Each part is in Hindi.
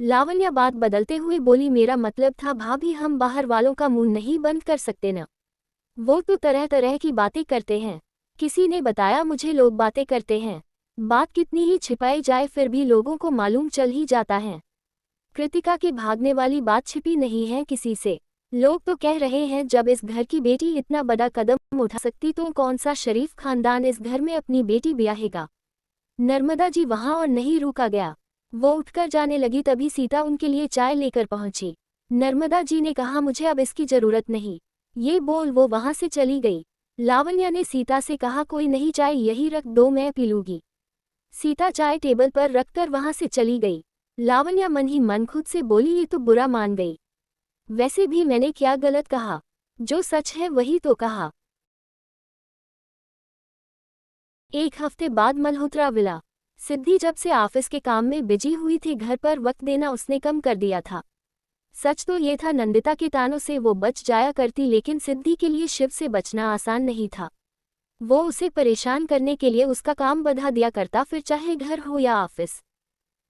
लावण्या बात बदलते हुए बोली, मेरा मतलब था भाभी, हम बाहर वालों का मुंह नहीं बंद कर सकते न। वो तो तरह तरह की बातें करते हैं। किसी ने बताया मुझे, लोग बातें करते हैं। बात कितनी ही छिपाई जाए फिर भी लोगों को मालूम चल ही जाता है। कृतिका के भागने वाली बात छिपी नहीं है किसी से। लोग तो कह रहे हैं जब इस घर की बेटी इतना बड़ा कदम उठा सकती तो कौन सा शरीफ खानदान इस घर में अपनी बेटी ब्याहेगा। नर्मदा जी वहां और नहीं रुका गया। वो उठकर जाने लगी तभी सीता उनके लिए चाय लेकर पहुंची। नर्मदा जी ने कहा, मुझे अब इसकी जरूरत नहीं। ये बोल वो वहां से चली गई। लावण्या ने सीता से कहा, कोई नहीं, चाय यही रख दो, मैं पी लूंगी। सीता चाय टेबल पर रखकर वहां से चली गई। लावण्या मन ही मन खुद से बोली, ये तो बुरा मान गई। वैसे भी मैंने क्या गलत कहा, जो सच है वही तो कहा। एक हफ्ते बाद मल्होत्रा विला। सिद्धि जब से ऑफिस के काम में बिजी हुई थी, घर पर वक्त देना उसने कम कर दिया था। सच तो ये था, नंदिता के तानों से वो बच जाया करती, लेकिन सिद्धि के लिए शिव से बचना आसान नहीं था। वो उसे परेशान करने के लिए उसका काम बढ़ा दिया करता, फिर चाहे घर हो या ऑफिस।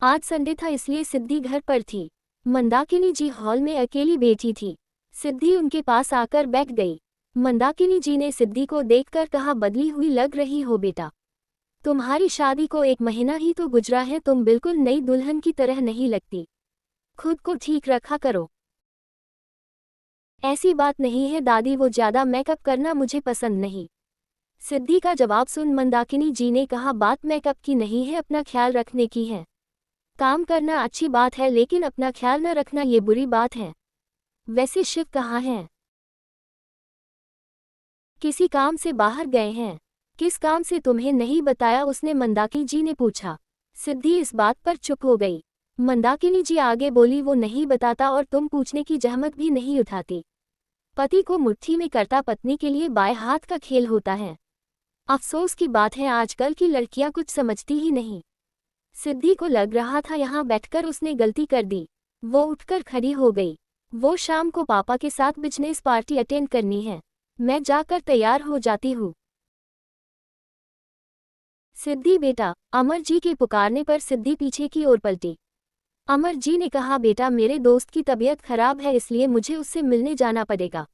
आज संडे था इसलिए सिद्धि घर पर थी। मंदाकिनी जी हॉल में अकेली बैठी थी। सिद्धि उनके पास आकर बैठ गई। मंदाकिनी जी ने सिद्धि को देखकर कहा, बदली हुई लग रही हो बेटा। तुम्हारी शादी को 1 महीना ही तो गुजरा है, तुम बिल्कुल नई दुल्हन की तरह नहीं लगती। खुद को ठीक रखा करो। ऐसी बात नहीं है दादी, वो ज्यादा मेकअप करना मुझे पसंद नहीं। सिद्धि का जवाब सुन मंदाकिनी जी ने कहा, बात मेकअप की नहीं है, अपना ख्याल रखने की है। काम करना अच्छी बात है, लेकिन अपना ख्याल न रखना ये बुरी बात है। वैसे शिव कहाँ हैं? किसी काम से बाहर गए हैं। किस काम से तुम्हें नहीं बताया, उसने मंदाकिनी जी ने पूछा। सिद्धि इस बात पर चुप हो गई। मंदाकिनी जी आगे बोली, वो नहीं बताता और तुम पूछने की जहमत भी नहीं उठाती। पति को मुट्ठी में करता पत्नी के लिए बाएं हाथ का खेल होता है। अफसोस की बात है, आजकल की लड़कियां कुछ समझती ही नहीं। सिद्धि को लग रहा था यहाँ बैठकर उसने गलती कर दी। वो उठकर खड़ी हो गई। वो शाम को पापा के साथ बिजनेस पार्टी अटेंड करनी है। मैं जाकर तैयार हो जाती हूँ। सिद्धि बेटा, अमर जी के पुकारने पर सिद्धि पीछे की ओर पलटी। अमर जी ने कहा, बेटा मेरे दोस्त की तबीयत खराब है इसलिए मुझे उससे मिलने जाना पड़ेगा।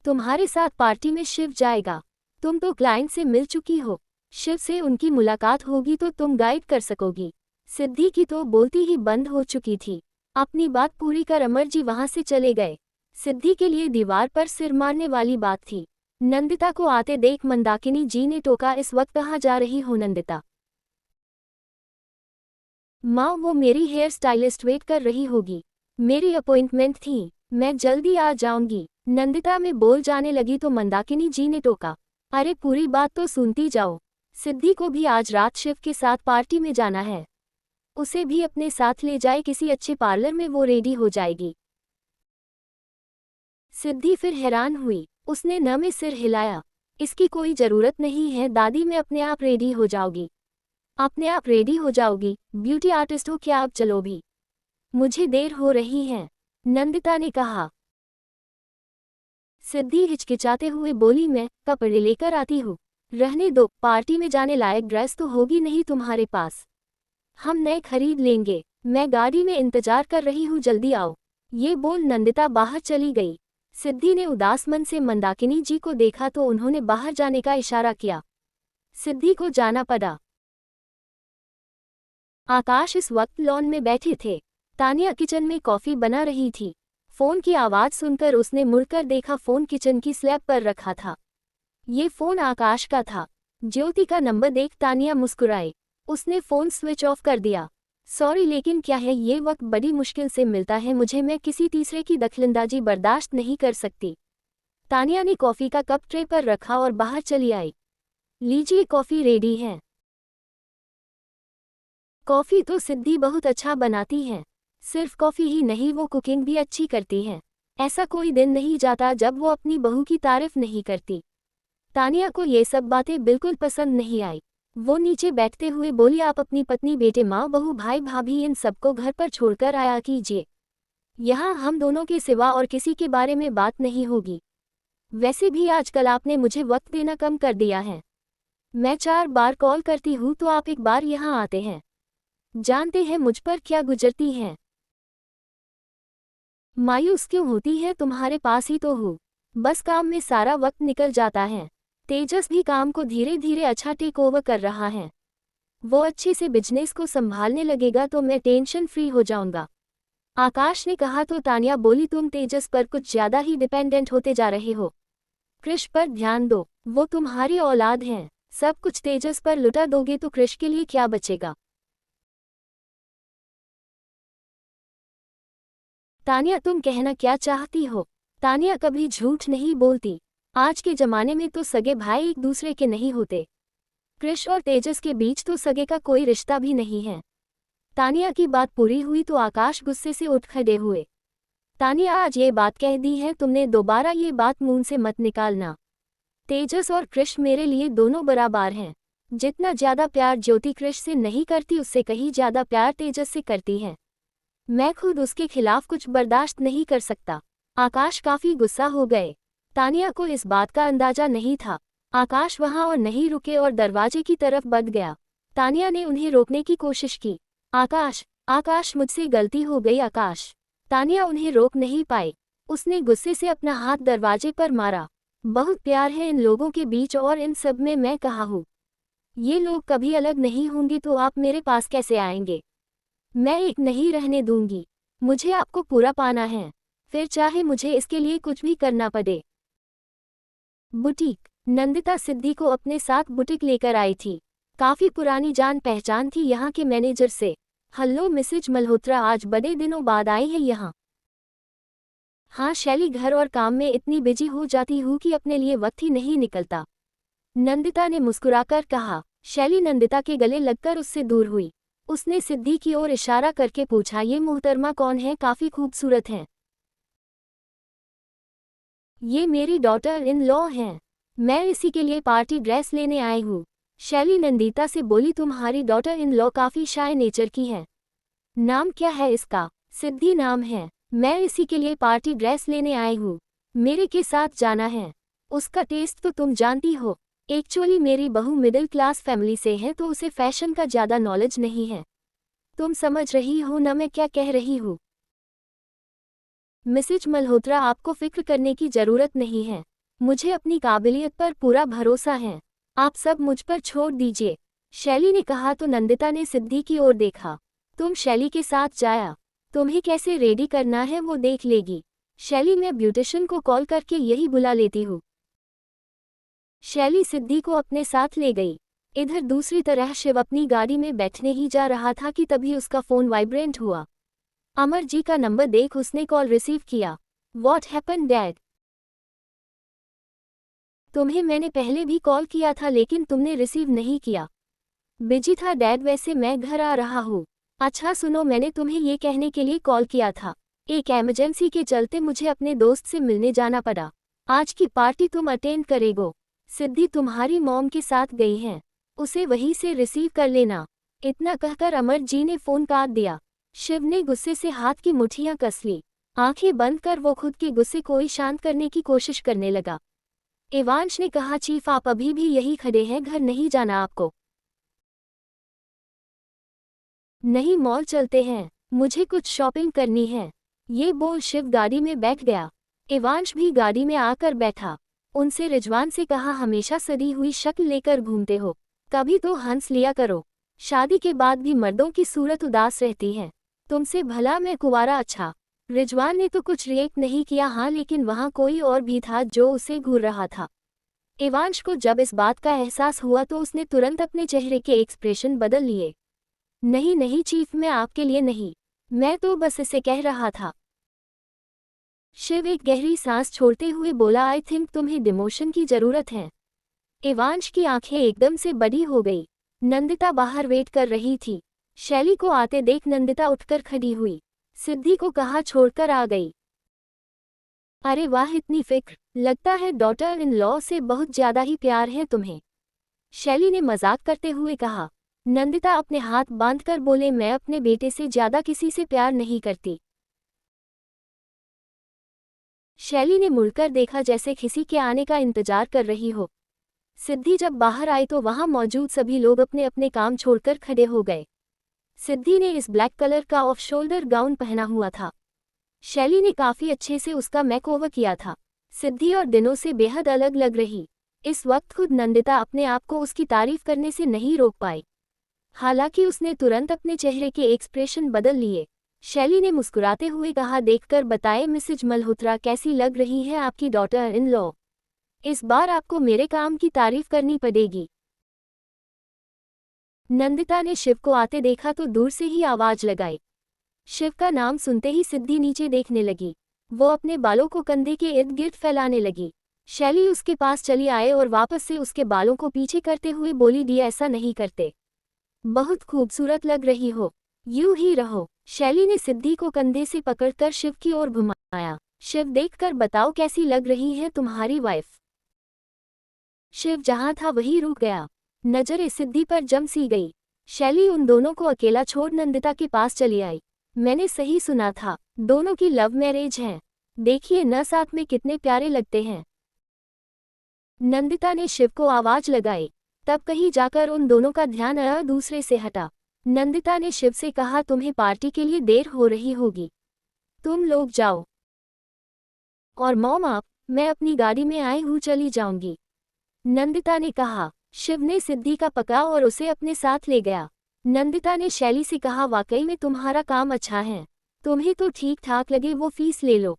तुम्हारे साथ पार्टी में शिव जाएगा। तुम तो क्लाइंट से मिल चुकी हो, शिव से उनकी मुलाकात होगी तो तुम गाइड कर सकोगी। सिद्धि की तो बोलती ही बंद हो चुकी थी। अपनी बात पूरी कर अमर जी वहां से चले गए। सिद्धि के लिए दीवार पर सिर मारने वाली बात थी। नंदिता को आते देख मंदाकिनी जी ने टोका, इस वक्त कहाँ जा रही हो नंदिता? माँ, वो मेरी हेयर स्टाइलिस्ट वेट कर रही होगी। मेरी अपॉइंटमेंट थी, मैं जल्दी आ जाऊंगी। नंदिता में बोल जाने लगी तो मंदाकिनी जी ने टोका, अरे पूरी बात तो सुनती जाओ। सिद्धि को भी आज रात शिव के साथ पार्टी में जाना है। उसे भी अपने साथ ले जाए, किसी अच्छे पार्लर में वो रेडी हो जाएगी। सिद्धि फिर हैरान हुई। उसने न में सिर हिलाया। इसकी कोई जरूरत नहीं है दादी, मैं अपने आप रेडी हो जाऊंगी। अपने आप रेडी हो जाओगी? ब्यूटी आर्टिस्ट हो क्या, अब चलो भी। मुझे देर हो रही है, नंदिता ने कहा। सिद्धि हिचकिचाते हुए बोली, मैं कपड़े लेकर आती हूँ। रहने दो, पार्टी में जाने लायक ड्रेस तो होगी नहीं तुम्हारे पास। हम नए खरीद लेंगे। मैं गाड़ी में इंतजार कर रही हूँ, जल्दी आओ। ये बोल नंदिता बाहर चली गई। सिद्धि ने उदास मन से मंदाकिनी जी को देखा तो उन्होंने बाहर जाने का इशारा किया। सिद्धि को जाना पड़ा। आकाश इस वक्त लॉन में बैठे थे। तानिया किचन में कॉफी बना रही थी। फोन की आवाज सुनकर उसने मुड़कर देखा, फोन किचन की स्लैब पर रखा था। ये फोन आकाश का था। ज्योति का नंबर देख तानिया मुस्कुराई। उसने फोन स्विच ऑफ कर दिया। सॉरी, लेकिन क्या है, ये वक्त बड़ी मुश्किल से मिलता है मुझे, मैं किसी तीसरे की दखलंदाजी बर्दाश्त नहीं कर सकती। तानिया ने कॉफी का कप ट्रे पर रखा और बाहर चली आई। लीजिए, कॉफी रेडी है। कॉफी तो सिद्धि बहुत अच्छा बनाती है। सिर्फ कॉफी ही नहीं, वो कुकिंग भी अच्छी करती है। ऐसा कोई दिन नहीं जाता जब वो अपनी बहू की तारीफ नहीं करती। तानिया को ये सब बातें बिल्कुल पसंद नहीं आई। वो नीचे बैठते हुए बोली, आप अपनी पत्नी, बेटे, माँ, बहू, भाई, भाभी, इन सबको घर पर छोड़कर आया कीजिए। यहाँ हम दोनों के सिवा और किसी के बारे में बात नहीं होगी। वैसे भी आजकल आपने मुझे वक्त देना कम कर दिया है। मैं 4 बार कॉल करती हूँ तो आप 1 बार यहाँ आते हैं। जानते हैं मुझ पर क्या गुजरती हैं। मायूस क्यों होती है, तुम्हारे पास ही तो हूँ। बस काम में सारा वक्त निकल जाता है। तेजस भी काम को धीरे धीरे अच्छा टेक ओवर कर रहा है। वो अच्छे से बिजनेस को संभालने लगेगा तो मैं टेंशन फ्री हो जाऊंगा। आकाश ने कहा तो तानिया बोली, तुम तेजस पर कुछ ज्यादा ही डिपेंडेंट होते जा रहे हो। कृष पर ध्यान दो, वो तुम्हारी औलाद हैं। सब कुछ तेजस पर लुटा दोगे तो कृष के लिए क्या बचेगा। तानिया, तुम कहना क्या चाहती हो। तानिया कभी झूठ नहीं बोलती। आज के जमाने में तो सगे भाई एक दूसरे के नहीं होते। कृष और तेजस के बीच तो सगे का कोई रिश्ता भी नहीं है। तानिया की बात पूरी हुई तो आकाश गुस्से से उठ खड़े हुए। तानिया, आज ये बात कह दी है तुमने, दोबारा ये बात मुंह से मत निकालना। तेजस और कृष मेरे लिए दोनों बराबर हैं। जितना ज्यादा प्यार ज्योति कृष से नहीं करती उससे कहीं ज्यादा प्यार तेजस से करती है। मैं खुद उसके खिलाफ कुछ बर्दाश्त नहीं कर सकता। आकाश काफी गुस्सा हो गए। तानिया को इस बात का अंदाजा नहीं था। आकाश वहां और नहीं रुके और दरवाजे की तरफ बढ़ गया। तानिया ने उन्हें रोकने की कोशिश की। आकाश, आकाश, मुझसे गलती हो गई आकाश। तानिया उन्हें रोक नहीं पाई। उसने गुस्से से अपना हाथ दरवाजे पर मारा। बहुत प्यार है इन लोगों के बीच और इन सब में मैं कहा हूँ। ये लोग कभी अलग नहीं होंगे तो आप मेरे पास कैसे आएंगे। मैं एक नहीं रहने दूंगी। मुझे आपको पूरा पाना है, फिर चाहे मुझे इसके लिए कुछ भी करना पड़े। बुटीक। नंदिता सिद्धि को अपने साथ बुटीक लेकर आई थी। काफी पुरानी जान पहचान थी यहाँ के मैनेजर से। हेलो मिसेज मल्होत्रा, आज बड़े दिनों बाद आई है यहाँ। हाँ शैली, घर और काम में इतनी बिजी हो जाती हूँ कि अपने लिए वक्त ही नहीं निकलता। नंदिता ने मुस्कुराकर कहा। शैली नंदिता के गले लगकर उससे दूर हुई। उसने सिद्धि की ओर इशारा करके पूछा, ये मोहतरमा कौन है, काफी खूबसूरत हैं। ये मेरी डॉटर इन लॉ हैं। मैं इसी के लिए पार्टी ड्रेस लेने आई हूँ। शैली नंदिता से बोली, तुम्हारी डॉटर इन लॉ काफी शाय नेचर की है। नाम क्या है इसका। सिद्धि नाम है। मैं इसी के लिए पार्टी ड्रेस लेने आई हूँ। मेरे के साथ जाना है। उसका टेस्ट तो तुम जानती हो। एक्चुअली मेरी बहू मिडिल क्लास फैमिली से है तो उसे फैशन का ज्यादा नॉलेज नहीं है। तुम समझ रही हो ना मैं क्या कह रही हूँ। मिसेज मल्होत्रा, आपको फिक्र करने की जरूरत नहीं है। मुझे अपनी काबिलियत पर पूरा भरोसा है। आप सब मुझ पर छोड़ दीजिए। शैली ने कहा तो नंदिता ने सिद्धि की ओर देखा। तुम शैली के साथ जाया। तुम्हें कैसे रेडी करना है वो देख लेगी। शैली, मैं ब्यूटिशियन को कॉल करके यही बुला लेती हूँ। शैली सिद्धि को अपने साथ ले गई। इधर दूसरी तरह शिव अपनी गाड़ी में बैठने ही जा रहा था कि तभी उसका फोन वाइब्रेंट हुआ। अमर जी का नंबर देख उसने कॉल रिसीव किया। What happen dad. तुम्हें मैंने पहले भी कॉल किया था लेकिन तुमने रिसीव नहीं किया। बिजी था डैड, वैसे मैं घर आ रहा हूँ। अच्छा सुनो, मैंने तुम्हें ये कहने के लिए कॉल किया था। एक इमरजेंसी के चलते मुझे अपने दोस्त से मिलने जाना पड़ा। आज की पार्टी तुम अटेंड करेगो। सिद्धि तुम्हारी मॉम के साथ गई हैं। उसे वहीं से रिसीव कर लेना। इतना कहकर अमर जी ने फोन काट दिया। शिव ने गुस्से से हाथ की मुठ्ठियां कस ली। आंखें बंद कर वो खुद के गुस्से को ही शांत करने की कोशिश करने लगा। इवांश ने कहा, चीफ आप अभी भी यही खड़े हैं, घर नहीं जाना आपको। नहीं, मॉल चलते हैं, मुझे कुछ शॉपिंग करनी है। ये बोल शिव गाड़ी में बैठ गया। इवांश भी गाड़ी में आकर बैठा। उनसे रिजवान से कहा, हमेशा सड़ी हुई शक्ल लेकर घूमते हो, कभी तो हंस लिया करो। शादी के बाद भी मर्दों की सूरत उदास रहती है, तुमसे भला मैं कुंवारा अच्छा। रिजवान ने तो कुछ रिएक्ट नहीं किया, हाँ, लेकिन वहाँ कोई और भी था जो उसे घूर रहा था। इवांश को जब इस बात का एहसास हुआ तो उसने तुरंत अपने चेहरे के एक्सप्रेशन बदल लिए। नहीं नहीं चीफ, मैं आपके लिए नहीं, मैं तो बस इसे कह रहा था। शिव एक गहरी सांस छोड़ते हुए बोला, आई थिंक तुम्हें डिमोशन की जरूरत है। इवांश की आंखें एकदम से बड़ी हो गई। नंदिता बाहर वेट कर रही थी। शैली को आते देख नंदिता उठकर खड़ी हुई। सिद्धि को कहा छोड़कर आ गई। अरे वाह, इतनी फिक्र, लगता है डॉटर इन लॉ से बहुत ज्यादा ही प्यार है तुम्हें। शैली ने मजाक करते हुए कहा। नंदिता अपने हाथ बांधकर बोले, मैं अपने बेटे से ज्यादा किसी से प्यार नहीं करती। शैली ने मुड़कर देखा जैसे किसी के आने का इंतजार कर रही हो। सिद्धि जब बाहर आई तो वहां मौजूद सभी लोग अपने अपने काम छोड़कर खड़े हो गए। सिद्धि ने इस ब्लैक कलर का ऑफ शोल्डर गाउन पहना हुआ था। शैली ने काफी अच्छे से उसका मेकओवर किया था। सिद्धि और दिनों से बेहद अलग लग रही। इस वक्त खुद नंदिता अपने आप को उसकी तारीफ करने से नहीं रोक पाई। हालांकि उसने तुरंत अपने चेहरे के एक्सप्रेशन बदल लिए। शैली ने मुस्कुराते हुए कहा, देखकर बताए मिसेज मल्होत्रा, कैसी लग रही है आपकी डॉटर इन लॉ। इस बार आपको मेरे काम की तारीफ करनी पड़ेगी। नंदिता ने शिव को आते देखा तो दूर से ही आवाज लगाई। शिव का नाम सुनते ही सिद्धि नीचे देखने लगी। वो अपने बालों को कंधे के इर्द गिर्द फैलाने लगी। शैली उसके पास चली आए और वापस से उसके बालों को पीछे करते हुए बोली, दी ऐसा नहीं करते, बहुत खूबसूरत लग रही हो, यूं ही रहो। शैली ने सिद्धि को कंधे से पकड़कर शिव की ओर घुमाया। शिव, देखकर बताओ कैसी लग रही है तुम्हारी वाइफ। शिव जहां था वहीं रुक गया। नजरें सिद्धि पर जम सी गई। शैली उन दोनों को अकेला छोड़ नंदिता के पास चली आई। मैंने सही सुना था, दोनों की लव मैरिज है। देखिए न साथ में कितने प्यारे लगते हैं। नंदिता ने शिव को आवाज लगाई। तब कहीं जाकर उन दोनों का ध्यान दूसरे से हटा। नंदिता ने शिव से कहा, तुम्हें पार्टी के लिए देर हो रही होगी, तुम लोग जाओ। और मॉम आप, मैं अपनी गाड़ी में आई हूँ, चली जाऊंगी, नंदिता ने कहा। शिव ने सिद्धि का पकड़ा और उसे अपने साथ ले गया। नंदिता ने शैली से कहा, वाकई में तुम्हारा काम अच्छा है, तुम्हें तो ठीक ठाक लगे, वो फीस ले लो।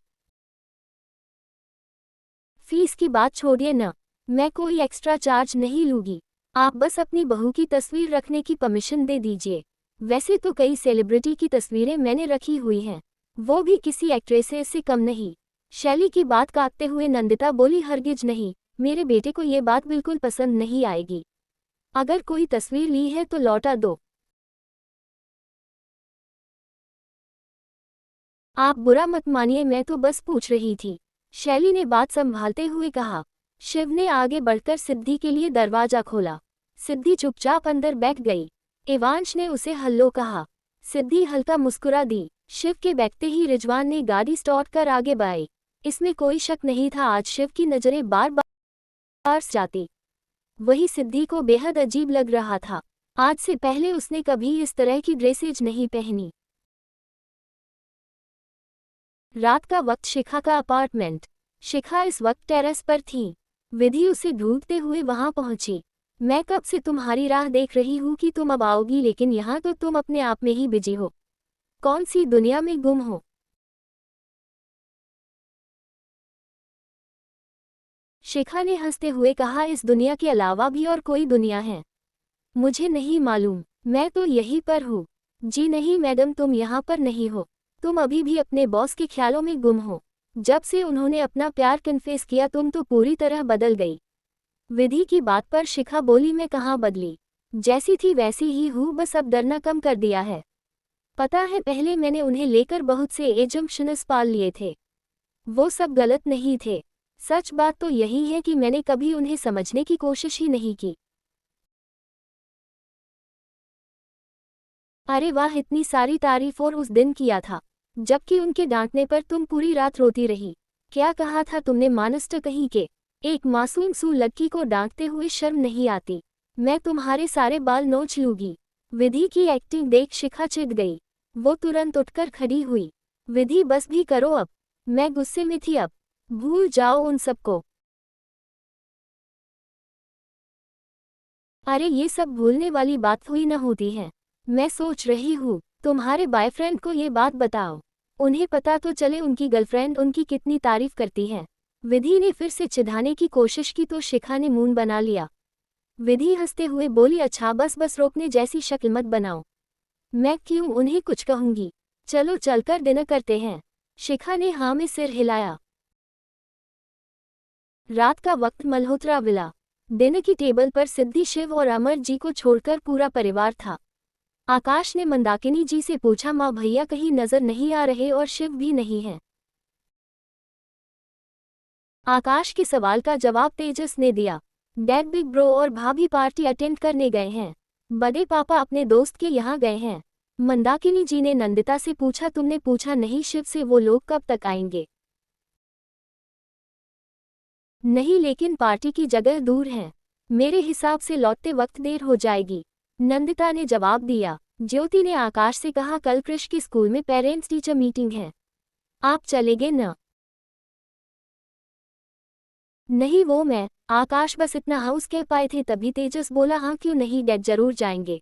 फीस की बात छोड़िए न, मैं कोई एक्स्ट्रा चार्ज नहीं लूंगी, आप बस अपनी बहू की तस्वीर रखने की परमिशन दे दीजिए। वैसे तो कई सेलिब्रिटी की तस्वीरें मैंने रखी हुई हैं, वो भी किसी एक्ट्रेस से कम नहीं। शैली की बात काटते हुए नंदिता बोली, हरगिज नहीं, मेरे बेटे को ये बात बिल्कुल पसंद नहीं आएगी। अगर कोई तस्वीर ली है तो लौटा दो। आप बुरा मत मानिए, मैं तो बस पूछ रही थी, शैली ने बात संभालते हुए कहा। शिव ने आगे बढ़कर सिद्धि के लिए दरवाजा खोला। सिद्धि चुपचाप अंदर बैठ गई। एवांश ने उसे हल्लो कहा। सिद्धि हल्का मुस्कुरा दी। शिव के बैठते ही रिजवान ने गाड़ी स्टार्ट कर आगे बढ़ाई। इसमें कोई शक नहीं था, आज शिव की नजरें बार बार जाती। वही सिद्धि को बेहद अजीब लग रहा था। आज से पहले उसने कभी इस तरह की ड्रेसेज नहीं पहनी। रात का वक्त, शिखा का अपार्टमेंट। शिखा इस वक्त टेरेस पर थी। विधि उसे ढूंढते हुए वहां पहुंची। मैं कब से तुम्हारी राह देख रही हूं कि तुम अब आओगी, लेकिन यहाँ तो तुम अपने आप में ही बिजी हो, कौन सी दुनिया में गुम हो। शिखा ने हंसते हुए कहा, इस दुनिया के अलावा भी और कोई दुनिया है, मुझे नहीं मालूम, मैं तो यहीं पर हूँ। जी नहीं मैडम, तुम यहाँ पर नहीं हो, तुम अभी भी अपने बॉस के ख्यालों में गुम हो। जब से उन्होंने अपना प्यार कन्फेस किया तुम तो पूरी तरह बदल गई। विधि की बात पर शिखा बोली, मैं कहाँ बदली, जैसी थी वैसी ही हूँ, बस अब डरना कम कर दिया है। पता है पहले मैंने उन्हें लेकर बहुत से एजम्पशंस पाल लिए थे, वो सब गलत नहीं थे। सच बात तो यही है कि मैंने कभी उन्हें समझने की कोशिश ही नहीं की। अरे वाह, इतनी सारी तारीफ, और उस दिन किया था जबकि उनके डांटने पर तुम पूरी रात रोती रही। क्या कहा था तुमने, मानस्ट कहीं के, एक मासूम सी लड़की को डांटते हुए शर्म नहीं आती। मैं तुम्हारे सारे बाल नोच लूंगी। विधि की एक्टिंग देख शिखा चिढ़ गई। वो तुरंत उठकर खड़ी हुई। विधि बस भी करो अब, मैं गुस्से में थी, अब भूल जाओ उन सबको। अरे ये सब भूलने वाली बात हुई न होती है। मैं सोच रही हूँ तुम्हारे बॉयफ्रेंड को ये बात बताओ, उन्हें पता तो चले उनकी गर्लफ्रेंड उनकी कितनी तारीफ करती है। विधि ने फिर से चिढ़ाने की कोशिश की तो शिखा ने मुंह बना लिया। विधि हंसते हुए बोली, अच्छा बस बस, रोकने जैसी शक्ल मत बनाओ, मैं क्यों उन्हें कुछ कहूंगी, चलो चलकर डिनर करते हैं। शिखा ने हाँ में सिर हिलाया। रात का वक्त, मल्होत्रा विला। डिनर की टेबल पर सिद्धि, शिव और अमर जी को छोड़कर पूरा परिवार था। आकाश ने मंदाकिनी जी से पूछा, माँ भैया कहीं नजर नहीं आ रहे और शिव भी नहीं है। आकाश के सवाल का जवाब तेजस ने दिया, डैड बिग ब्रो और भाभी पार्टी अटेंड करने गए हैं, बड़े पापा अपने दोस्त के यहाँ गए हैं। मंदाकिनी जी ने नंदिता से पूछा, तुमने पूछा नहीं शिव से वो लोग कब तक आएंगे। नहीं, लेकिन पार्टी की जगह दूर है, मेरे हिसाब से लौटते वक्त देर हो जाएगी, नंदिता ने जवाब दिया। ज्योति ने आकाश से कहा, कल कृष के स्कूल में पेरेंट्स टीचर मीटिंग है, आप चलेगे न? नहीं वो मैं, आकाश बस इतना हाउस कह पाए थे तभी तेजस बोला हाँ क्यों नहीं डैड जरूर जाएंगे।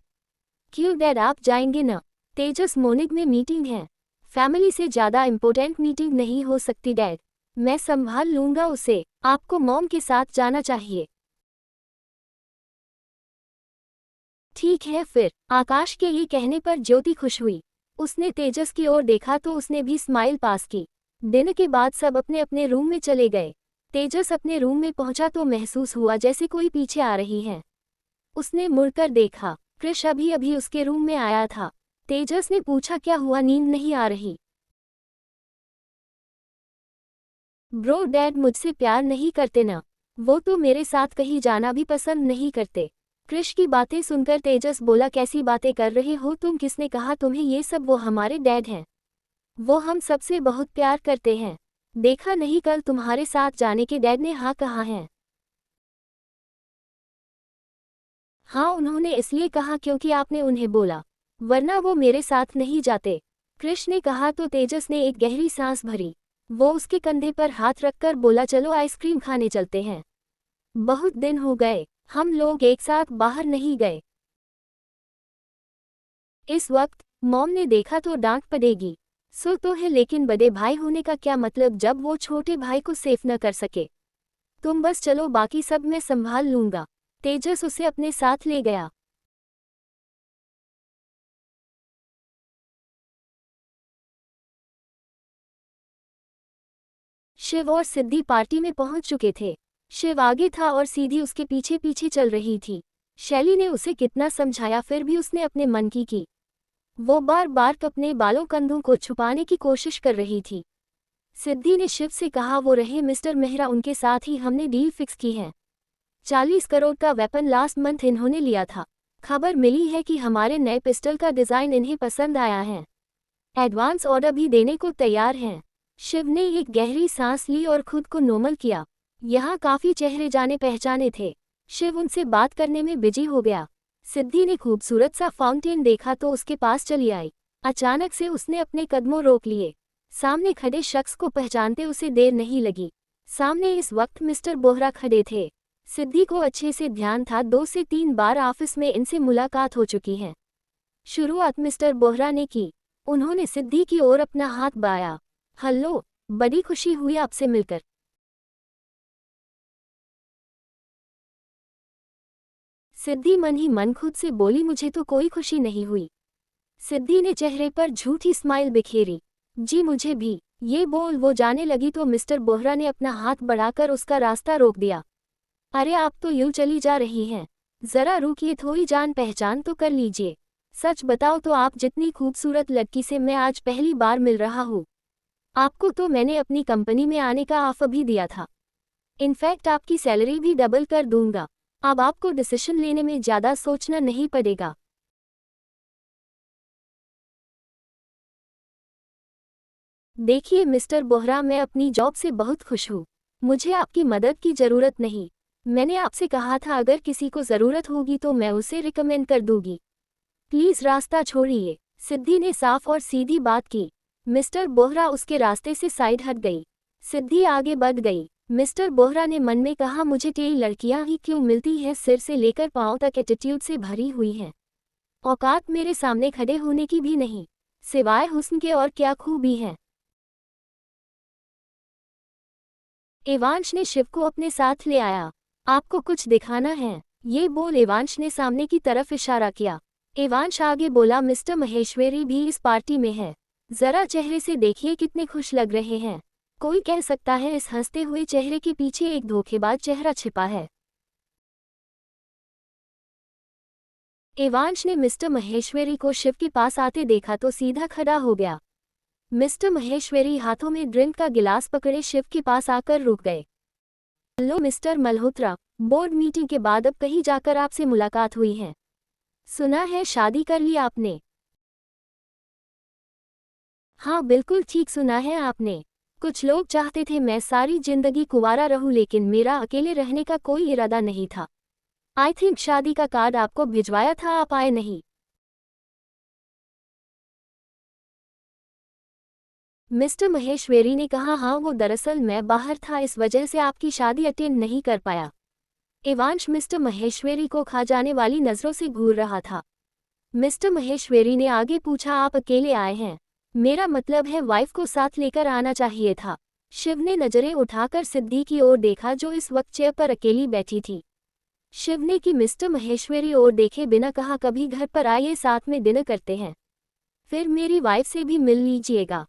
क्यों डैड आप जाएंगे न? तेजस मोर्निंग में मीटिंग है। फैमिली से ज़्यादा इम्पोर्टेंट मीटिंग नहीं हो सकती डैड। मैं संभाल लूंगा उसे, आपको मॉम के साथ जाना चाहिए। ठीक है फिर, आकाश के ये कहने पर ज्योति खुश हुई। उसने तेजस की ओर देखा तो उसने भी स्माइल पास की। डिनर के बाद सब अपने अपने रूम में चले गए। तेजस अपने रूम में पहुंचा तो महसूस हुआ जैसे कोई पीछे आ रही है। उसने मुड़कर देखा, कृष अभी अभी उसके रूम में आया था। तेजस ने पूछा क्या हुआ, नींद नहीं आ रही? ब्रो डैड मुझसे प्यार नहीं करते ना। वो तो मेरे साथ कहीं जाना भी पसंद नहीं करते। कृष की बातें सुनकर तेजस बोला कैसी बातें कर रहे हो तुम, किसने कहा तुम्हें ये सब, वो हमारे डैड हैं। वो हम सबसे बहुत प्यार करते हैं। देखा नहीं कल तुम्हारे साथ जाने के डैड ने हाँ कहा है। हाँ उन्होंने इसलिए कहा क्योंकि आपने उन्हें बोला, वरना वो मेरे साथ नहीं जाते। कृष ने कहा तो तेजस ने एक गहरी सांस भरी। वो उसके कंधे पर हाथ रखकर बोला चलो आइसक्रीम खाने चलते हैं। बहुत दिन हो गए, हम लोग एक साथ बाहर नहीं गए। इस वक्त मॉम ने देखा तो डांट पड़ेगी। सो तो है लेकिन बड़े भाई होने का क्या मतलब जब वो छोटे भाई को सेफ न कर सके। तुम बस चलो बाकी सब मैं संभाल लूंगा। तेजस उसे अपने साथ ले गया। शिव और सिद्धि पार्टी में पहुंच चुके थे। शिव आगे था और सीधी उसके पीछे पीछे चल रही थी। शैली ने उसे कितना समझाया फिर भी उसने अपने मन की। वो बार बार अपने बालों कंधों को छुपाने की कोशिश कर रही थी। सिद्धि ने शिव से कहा वो रहे मिस्टर मेहरा उनके साथ ही हमने डील फिक्स की है। 40 करोड़ का वेपन लास्ट मंथ इन्होंने लिया था। खबर मिली है कि हमारे नए पिस्टल का डिज़ाइन इन्हें पसंद आया है। एडवांस ऑर्डर भी देने को तैयार हैं। शिव ने एक गहरी सांस ली और खुद को नॉर्मल किया। यहाँ काफ़ी चेहरे जाने पहचाने थे। शिव उनसे बात करने में बिजी हो गया। सिद्धि ने खूबसूरत सा फाउंटेन देखा तो उसके पास चली आई। अचानक से उसने अपने कदमों रोक लिए। सामने खड़े शख्स को पहचानते उसे देर नहीं लगी। सामने इस वक्त मिस्टर बोहरा खड़े थे। सिद्धि को अच्छे से ध्यान था 2 से 3 बार ऑफिस में इनसे मुलाकात हो चुकी है। शुरुआत मिस्टर बोहरा ने की। उन्होंने सिद्धि की ओर अपना हाथ बढ़ाया। हेलो, बड़ी खुशी हुई आपसे मिलकर। सिद्धि मन ही मन खुद से बोली मुझे तो कोई खुशी नहीं हुई। सिद्धि ने चेहरे पर झूठी स्माइल बिखेरी। जी मुझे भी। ये बोल वो जाने लगी तो मिस्टर बोहरा ने अपना हाथ बढ़ाकर उसका रास्ता रोक दिया। अरे आप तो यूं चली जा रही हैं। जरा रुकिए, थोड़ी जान पहचान तो कर लीजिए। सच बताओ तो आप जितनी खूबसूरत लड़की से मैं आज पहली बार मिल रहा हूँ। आपको तो मैंने अपनी कंपनी में आने का ऑफर भी दिया था। इनफैक्ट आपकी सैलरी भी डबल कर दूंगा। अब आपको डिसीजन लेने में ज़्यादा सोचना नहीं पड़ेगा। देखिए मिस्टर बोहरा, मैं अपनी जॉब से बहुत खुश हूँ। मुझे आपकी मदद की ज़रूरत नहीं। मैंने आपसे कहा था अगर किसी को ज़रूरत होगी तो मैं उसे रिकमेंड कर दूंगी। प्लीज़ रास्ता छोड़िए। सिद्धि ने साफ और सीधी बात की। मिस्टर बोहरा उसके रास्ते से साइड हट गई। सिद्धि आगे बढ़ गई। मिस्टर बोहरा ने मन में कहा मुझे तेरी लड़कियां ही क्यों मिलती हैं, सिर से लेकर पांव तक एटीट्यूड से भरी हुई हैं। औकात मेरे सामने खड़े होने की भी नहीं। सिवाय हुस्न के और क्या खूबी है। एवांश ने शिव को अपने साथ ले आया। आपको कुछ दिखाना है, ये बोल एवांश ने सामने की तरफ इशारा किया। एवांश आगे बोला मिस्टर महेश्वरी भी इस पार्टी में है। जरा चेहरे से देखिए कितने खुश लग रहे हैं। कोई कह सकता है इस हंसते हुए चेहरे के पीछे एक धोखेबाज चेहरा छिपा है। एवांश ने मिस्टर महेश्वरी को शिव के पास आते देखा तो सीधा खड़ा हो गया। मिस्टर महेश्वरी हाथों में ड्रिंक का गिलास पकड़े शिव के पास आकर रुक गए। Hello mister Malhotra, board meeting के बाद अब कहीं जाकर आपसे मुलाकात हुई है। सुना है शादी कर ली आपने। हाँ बिल्कुल ठीक सुना है आपने। कुछ लोग चाहते थे मैं सारी जिंदगी कुंवारा रहूं लेकिन मेरा अकेले रहने का कोई इरादा नहीं था। आई थिंक शादी का कार्ड आपको भिजवाया था, आप आए नहीं। मिस्टर महेश्वरी ने कहा, हाँ वो दरअसल मैं बाहर था, इस वजह से आपकी शादी अटेंड नहीं कर पाया। एवांश मिस्टर महेश्वरी को खा जाने वाली नजरों से घूर रहा था। मिस्टर महेश्वरी ने आगे पूछा, आप अकेले आए हैं? मेरा मतलब है वाइफ को साथ लेकर आना चाहिए था। शिव ने नजरें उठाकर सिद्धि की ओर देखा जो इस वक्त चेयर पर अकेली बैठी थी। शिव ने कि मिस्टर महेश्वरी ओर देखे बिना कहा, कभी घर पर आइए, साथ में डिनर करते हैं, फिर मेरी वाइफ से भी मिल लीजिएगा।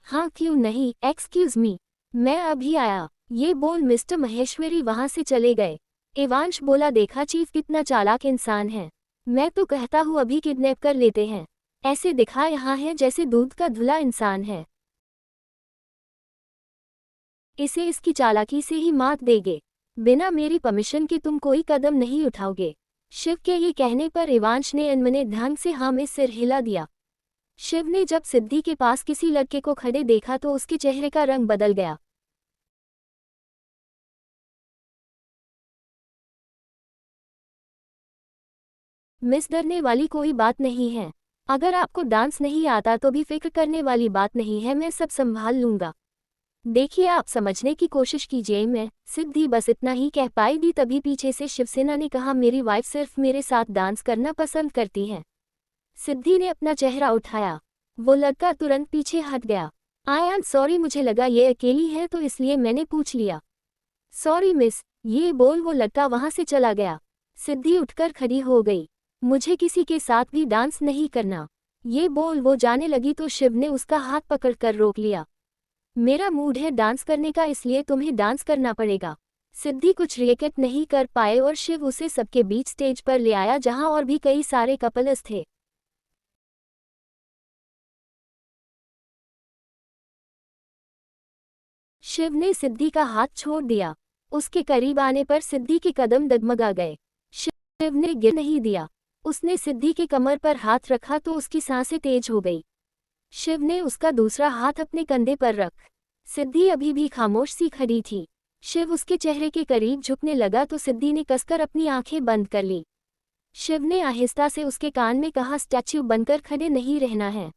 हाँ क्यों नहीं, एक्सक्यूज मी, मैं अभी आया। ये बोल मिस्टर महेश्वरी वहां से चले गए। एवांश बोला, देखा चीफ कितना चालाक इंसान है। मैं तो कहता हूँ अभी किडनैप कर लेते हैं। ऐसे दिखा यहाँ है जैसे दूध का धुला इंसान है। इसे इसकी चालाकी से ही मात देंगे। बिना मेरी परमिशन के तुम कोई कदम नहीं उठाओगे। शिव के ये कहने पर एवांश ने अनमने ढंग से हाँ में सिर हिला दिया। शिव ने जब सिद्धि के पास किसी लड़के को खड़े देखा तो उसके चेहरे का रंग बदल गया। मिस, डरने वाली कोई बात नहीं है। अगर आपको डांस नहीं आता तो भी फिक्र करने वाली बात नहीं है, मैं सब संभाल लूंगा। देखिए आप समझने की कोशिश कीजिए। मैं सिद्धि बस इतना ही कह पाई थी तभी पीछे से शिवसेना ने कहा, मेरी वाइफ सिर्फ मेरे साथ डांस करना पसंद करती है। सिद्धि ने अपना चेहरा उठाया। वो लड़का तुरंत पीछे हट गया। आई एम सॉरी, मुझे लगा ये अकेली है तो इसलिए मैंने पूछ लिया। सॉरी मिस, ये बोल वो लड़का वहां से चला गया। सिद्धि उठकर खड़ी हो गई। मुझे किसी के साथ भी डांस नहीं करना। ये बोल वो जाने लगी तो शिव ने उसका हाथ पकड़कर रोक लिया। मेरा मूड है डांस करने का, इसलिए तुम्हें डांस करना पड़ेगा। सिद्धि कुछ रिएक्ट नहीं कर पाए और शिव उसे सबके बीच स्टेज पर ले आया जहां और भी कई सारे कपल्स थे। शिव ने सिद्धि का हाथ छोड़ दिया। उसके करीब आने पर सिद्धि के कदम डगमगा गए। शिव ने गिर नहीं दिया। उसने सिद्धि के कमर पर हाथ रखा तो उसकी सांसें तेज हो गई। शिव ने उसका दूसरा हाथ अपने कंधे पर रख। सिद्धि अभी भी खामोश सी खड़ी थी। शिव उसके चेहरे के करीब झुकने लगा तो सिद्धि ने कसकर अपनी आंखें बंद कर ली। शिव ने आहिस्ता से उसके कान में कहा, स्टैच्यू बनकर खड़े नहीं रहना है।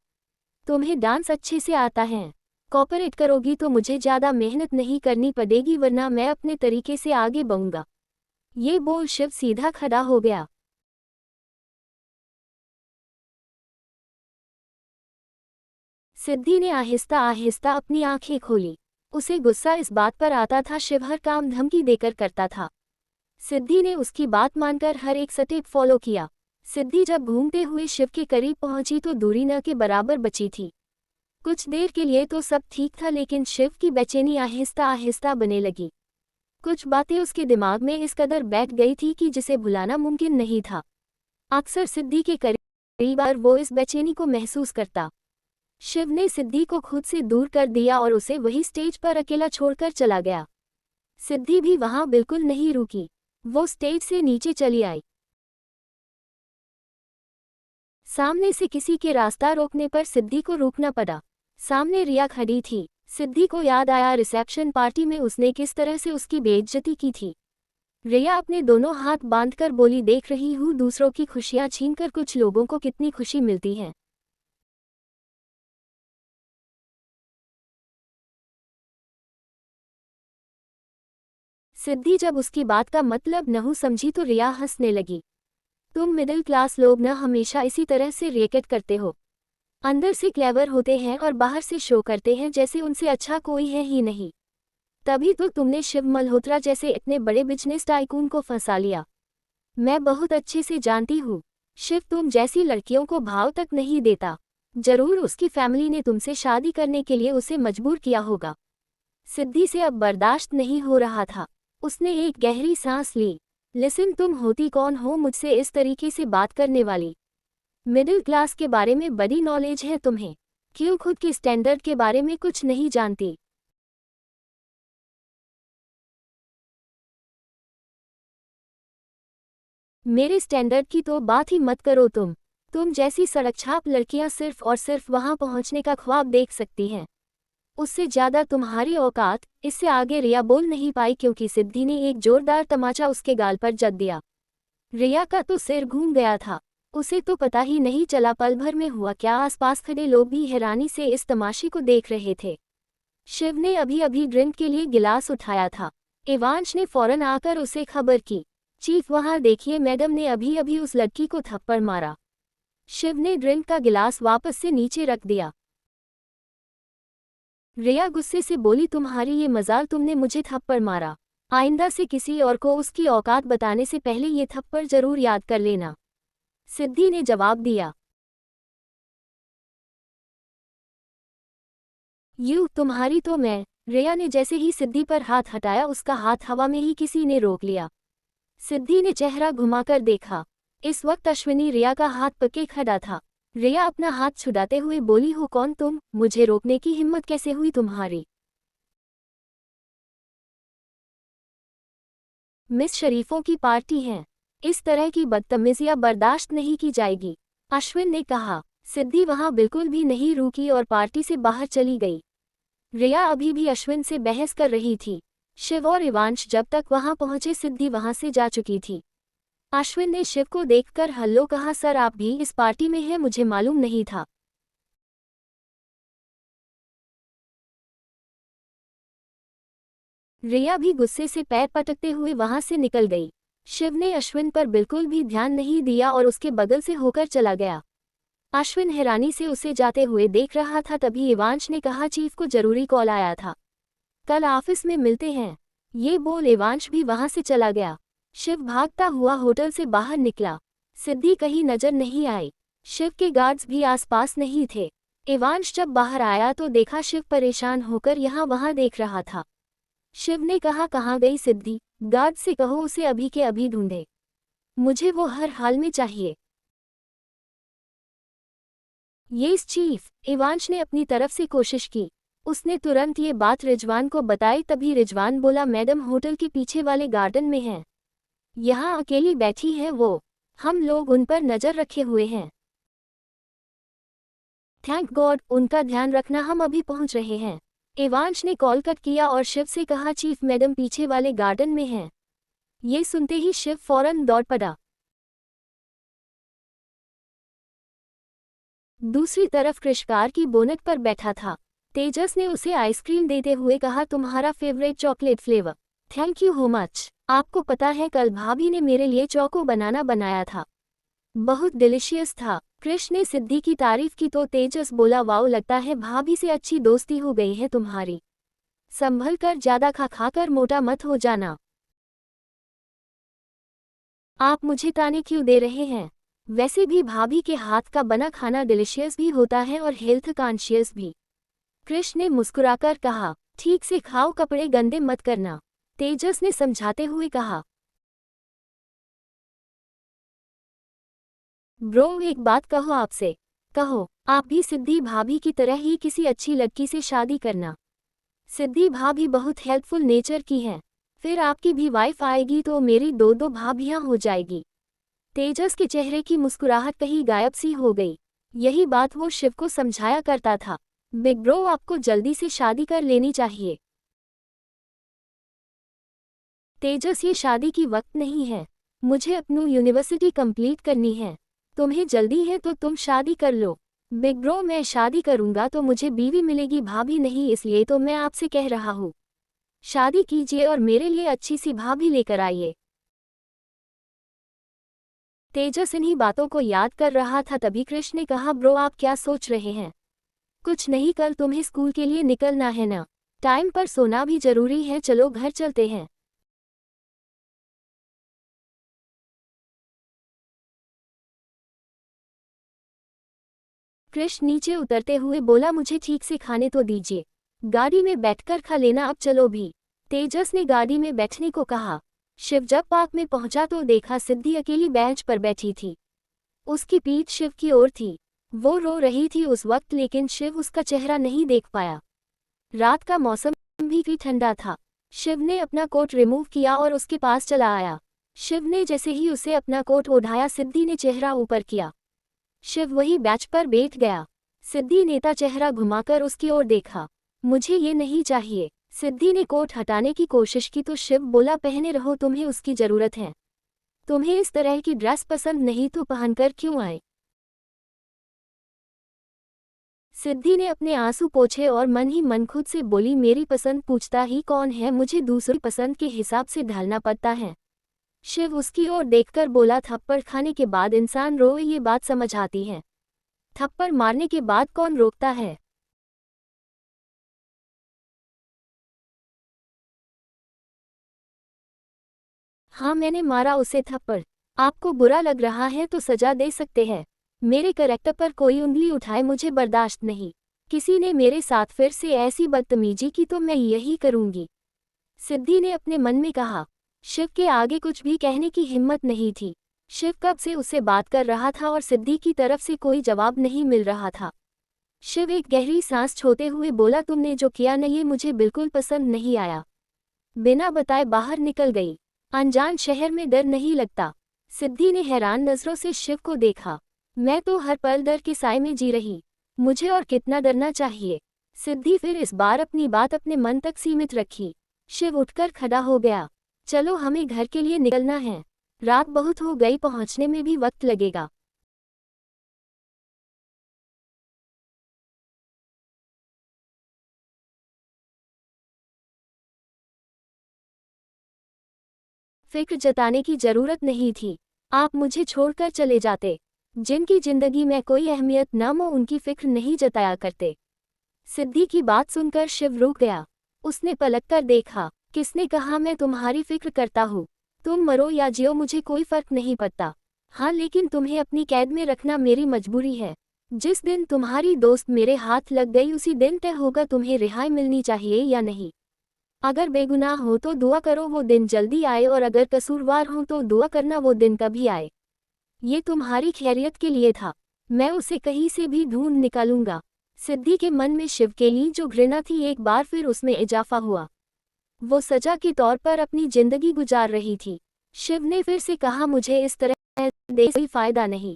तुम्हें डांस अच्छे से आता है। कॉपरेट करोगी तो मुझे ज़्यादा मेहनत नहीं करनी पड़ेगी, वरना मैं अपने तरीके से आगे बढ़ूंगा। ये बोल शिव सीधा खड़ा हो गया। सिद्धि ने आहिस्ता आहिस्ता अपनी आंखें खोली। उसे गुस्सा इस बात पर आता था शिव हर काम धमकी देकर करता था। सिद्धि ने उसकी बात मानकर हर एक स्टेप फॉलो किया। सिद्धि जब घूमते हुए शिव के करीब पहुंची तो दूरी न के बराबर बची थी। कुछ देर के लिए तो सब ठीक था, लेकिन शिव की बेचैनी आहिस्ता आहिस्ता बने लगी। कुछ बातें उसके दिमाग में इस कदर बैठ गई थी कि जिसे भुलाना मुमकिन नहीं था। अक्सर सिद्धि के करीब आकर वो इस बेचैनी को महसूस करता। शिव ने सिद्धि को खुद से दूर कर दिया और उसे वही स्टेज पर अकेला छोड़कर चला गया। सिद्धि भी वहां बिल्कुल नहीं रुकी। वो स्टेज से नीचे चली आई। सामने से किसी के रास्ता रोकने पर सिद्धि को रुकना पड़ा। सामने रिया खड़ी थी। सिद्धि को याद आया रिसेप्शन पार्टी में उसने किस तरह से उसकी बेइज्जती की थी। रिया अपने दोनों हाथ बांधकर बोली, देख रही हूँ दूसरों की खुशियाँ छीनकर कुछ लोगों को कितनी खुशी मिलती है। सिद्धि जब उसकी बात का मतलब नहीं समझी तो रिया हंसने लगी। तुम मिडिल क्लास लोग न हमेशा इसी तरह से रिएक्ट करते हो। अंदर से क्लेवर होते हैं और बाहर से शो करते हैं जैसे उनसे अच्छा कोई है ही नहीं। तभी तो तुमने शिव मल्होत्रा जैसे इतने बड़े बिजनेस टाइकून को फंसा लिया। मैं बहुत अच्छे से जानती हूँ, शिव तुम जैसी लड़कियों को भाव तक नहीं देता। जरूर उसकी फैमिली ने तुमसे शादी करने के लिए उसे मजबूर किया होगा। सिद्धि से अब बर्दाश्त नहीं हो रहा था। उसने एक गहरी सांस ली। लिसन, तुम होती कौन हो मुझसे इस तरीके से बात करने वाली? मिडिल क्लास के बारे में बड़ी नॉलेज है तुम्हें, क्यों खुद के स्टैंडर्ड के बारे में कुछ नहीं जानती? मेरे स्टैंडर्ड की तो बात ही मत करो। तुम जैसी सड़कछाप लड़कियां सिर्फ और सिर्फ वहां पहुंचने का ख्वाब देख सकती हैं। उससे ज्यादा तुम्हारी औकात। इससे आगे रिया बोल नहीं पाई क्योंकि सिद्धि ने एक जोरदार तमाचा उसके गाल पर जड़ दिया। रिया का तो सिर घूम गया था। उसे तो पता ही नहीं चला पल भर में हुआ क्या। आसपास खड़े लोग भी हैरानी से इस तमाशे को देख रहे थे। शिव ने अभी अभी ड्रिंक के लिए गिलास उठाया था। इवांश ने फौरन आकर उसे खबर की, चीफ वहां देखिए, मैडम ने अभी अभी उस लड़की को थप्पड़ मारा। शिव ने ड्रिंक का गिलास वापस से नीचे रख दिया। रिया गुस्से से बोली, तुम्हारी ये मजाल, तुमने मुझे थप्पड़ मारा। आइंदा से किसी और को उसकी औकात बताने से पहले ये थप्पड़ जरूर याद कर लेना। सिद्धि ने जवाब दिया। तुम्हारी तो मैं। रिया ने जैसे ही सिद्धि पर हाथ हटाया, उसका हाथ हवा में ही किसी ने रोक लिया। सिद्धि ने चेहरा घुमाकर देखा। इस वक्त अश्विनी रिया का हाथ पकड़े खड़ा था। रिया अपना हाथ छुड़ाते हुए बोली, हो कौन तुम? मुझे रोकने की हिम्मत कैसे हुई तुम्हारी? मिस शरीफों की पार्टी है, इस तरह की बदतमीजियां बर्दाश्त नहीं की जाएगी, अश्विन ने कहा। सिद्धि वहां बिल्कुल भी नहीं रुकी और पार्टी से बाहर चली गई। रिया अभी भी अश्विन से बहस कर रही थी। शिव और इवांश जब तक वहां पहुंचे, सिद्धि वहां से जा चुकी थी। अश्विन ने शिव को देखकर हल्लो कहा, सर आप भी इस पार्टी में हैं? मुझे मालूम नहीं था। रिया भी गुस्से से पैर पटकते हुए वहां से निकल गई। शिव ने अश्विन पर बिल्कुल भी ध्यान नहीं दिया और उसके बगल से होकर चला गया। अश्विन हैरानी से उसे जाते हुए देख रहा था। तभी इवांश ने कहा, चीफ को जरूरी कॉल आया था, कल ऑफिस में मिलते हैं। ये बोल इवांश भी वहां से चला गया। शिव भागता हुआ होटल से बाहर निकला। सिद्धि कहीं नजर नहीं आई। शिव के गार्ड्स भी आसपास नहीं थे। इवांश जब बाहर आया तो देखा शिव परेशान होकर यहाँ वहां देख रहा था। शिव ने कहा, कहाँ गई सिद्धि? गार्ड से कहो उसे अभी के अभी ढूंढे, मुझे वो हर हाल में चाहिए। येस चीफ, इवांश ने अपनी तरफ से कोशिश की। उसने तुरंत ये बात रिजवान को बताई। तभी रिजवान बोला, मैडम होटल के पीछे वाले गार्डन में हैं, यहाँ अकेली बैठी है वो, हम लोग उन पर नजर रखे हुए हैं। थैंक गॉड, उनका ध्यान रखना, हम अभी पहुंच रहे हैं। इवांश ने कॉल कट किया और शिव से कहा, चीफ मैडम पीछे वाले गार्डन में हैं। ये सुनते ही शिव फौरन दौड़ पड़ा। दूसरी तरफ कृष कार की बोनट पर बैठा था। तेजस ने उसे आइसक्रीम देते हुए कहा, तुम्हारा favourite chocolate flavour. Thank you हो मच। आपको पता है कल भाभी ने मेरे लिए चौको बनाना बनाया था, बहुत डिलीशियस था। कृष ने सिद्धि की तारीफ की तो तेजस बोला, वाओ, लगता है भाभी से अच्छी दोस्ती हो गई है तुम्हारी। संभल कर, ज्यादा खा खाकर मोटा मत हो जाना। आप मुझे ताने क्यों दे रहे हैं? वैसे भी भाभी के हाथ का बना खाना डिलीशियस भी होता है और हेल्थ कॉन्शियस भी। कृष ने मुस्कुराकर कहा, ठीक से खाओ, कपड़े गंदे मत करना। तेजस ने समझाते हुए कहा। ब्रो, एक बात कहो आपसे। कहो, आप भी सिद्धि भाभी की तरह ही किसी अच्छी लड़की से शादी करना। सिद्धि भाभी बहुत हेल्पफुल नेचर की हैं, फिर आपकी भी वाइफ आएगी तो मेरी दो दो भाभियां हो जाएगी। तेजस के चेहरे की मुस्कुराहट कहीं गायब सी हो गई। यही बात वो शिव को समझाया करता था। बिग ब्रो, आपको जल्दी से शादी कर लेनी चाहिए। तेजस, ये शादी की वक्त नहीं है, मुझे अपनी यूनिवर्सिटी कंप्लीट करनी है। तुम्हें जल्दी है तो तुम शादी कर लो। बिग ब्रो, मैं शादी करूंगा तो मुझे बीवी मिलेगी, भाभी नहीं, इसलिए तो मैं आपसे कह रहा हूँ, शादी कीजिए और मेरे लिए अच्छी सी भाभी लेकर आइए। तेजस इन्हीं बातों को याद कर रहा था। तभी कृष ने कहा, ब्रो आप क्या सोच रहे हैं? कुछ नहीं, कल तुम्हें स्कूल के लिए निकलना है ना, टाइम पर सोना भी जरूरी है, चलो घर चलते हैं। कृष नीचे उतरते हुए बोला, मुझे ठीक से खाने तो दीजिए, गाड़ी में बैठकर खा लेना, अब चलो भी। तेजस ने गाड़ी में बैठने को कहा। शिव जब पार्क में पहुंचा तो देखा सिद्धि अकेली बेंच पर बैठी थी। उसकी पीठ शिव की ओर थी। वो रो रही थी उस वक्त, लेकिन शिव उसका चेहरा नहीं देख पाया। रात का मौसम भी ठंडा था। शिव ने अपना कोट रिमूव किया और उसके पास चला आया। शिव ने जैसे ही उसे अपना कोट ओढ़ाया, सिद्धि ने चेहरा ऊपर किया। शिव वही बेंच पर बैठ गया। सिद्धि ने चेहरा घुमाकर उसकी ओर देखा। मुझे ये नहीं चाहिए। सिद्धि ने कोट हटाने की कोशिश की तो शिव बोला, पहने रहो, तुम्हें उसकी जरूरत है। तुम्हें इस तरह की ड्रेस पसंद नहीं तो पहनकर क्यों आए? सिद्धि ने अपने आंसू पोंछे और मन ही मन खुद से बोली, मेरी पसंद पूछता ही कौन है, मुझे दूसरी पसंद के हिसाब से ढलना पड़ता है। शिव उसकी ओर देखकर बोला, थप्पड़ खाने के बाद इंसान रोए, ये बात समझ आती है। थप्पड़ मारने के बाद कौन रोकता है? हाँ, मैंने मारा उसे थप्पड़। आपको बुरा लग रहा है तो सजा दे सकते हैं। मेरे करैक्टर पर कोई उंगली उठाए मुझे बर्दाश्त नहीं। किसी ने मेरे साथ फिर से ऐसी बदतमीजी की तो मैं यही करूंगी। सिद्धि ने अपने मन में कहा। शिव के आगे कुछ भी कहने की हिम्मत नहीं थी। शिव कब से उससे बात कर रहा था और सिद्धि की तरफ से कोई जवाब नहीं मिल रहा था। शिव एक गहरी सांस छोड़ते हुए बोला, तुमने जो किया न, ये मुझे बिल्कुल पसंद नहीं आया। बिना बताए बाहर निकल गई। अनजान शहर में डर नहीं लगता। सिद्धि ने हैरान नजरों से शिव को देखा। मैं तो हर पल डर के साए में जी रही, मुझे और कितना डरना चाहिए? सिद्धि फिर इस बार अपनी बात अपने मन तक सीमित रखी। शिव उठकर खड़ा हो गया। चलो, हमें घर के लिए निकलना है। रात बहुत हो गई, पहुंचने में भी वक्त लगेगा। फिक्र जताने की जरूरत नहीं थी। आप मुझे छोड़कर चले जाते। जिनकी जिंदगी में कोई अहमियत न हो उनकी फिक्र नहीं जताया करते। सिद्धि की बात सुनकर शिव रुक गया। उसने पलटकर देखा। किसने कहा मैं तुम्हारी फिक्र करता हूँ? तुम मरो या जियो मुझे कोई फर्क नहीं पड़ता। हाँ, लेकिन तुम्हें अपनी कैद में रखना मेरी मजबूरी है। जिस दिन तुम्हारी दोस्त मेरे हाथ लग गई उसी दिन तय होगा तुम्हें रिहाई मिलनी चाहिए या नहीं। अगर बेगुनाह हो तो दुआ करो वो दिन जल्दी आए, और अगर कसूरवार हो तो दुआ करना वो दिन कभी आए। ये तुम्हारी खैरियत के लिए था। मैं उसे कहीं से भी ढूंढ निकालूंगा। सिद्धि के मन में शिव के लिए जो घृणा थी एक बार फिर उसमें इजाफा हुआ। वो सजा के तौर पर अपनी जिंदगी गुजार रही थी। शिव ने फिर से कहा, मुझे इस तरह दे कोई फायदा नहीं।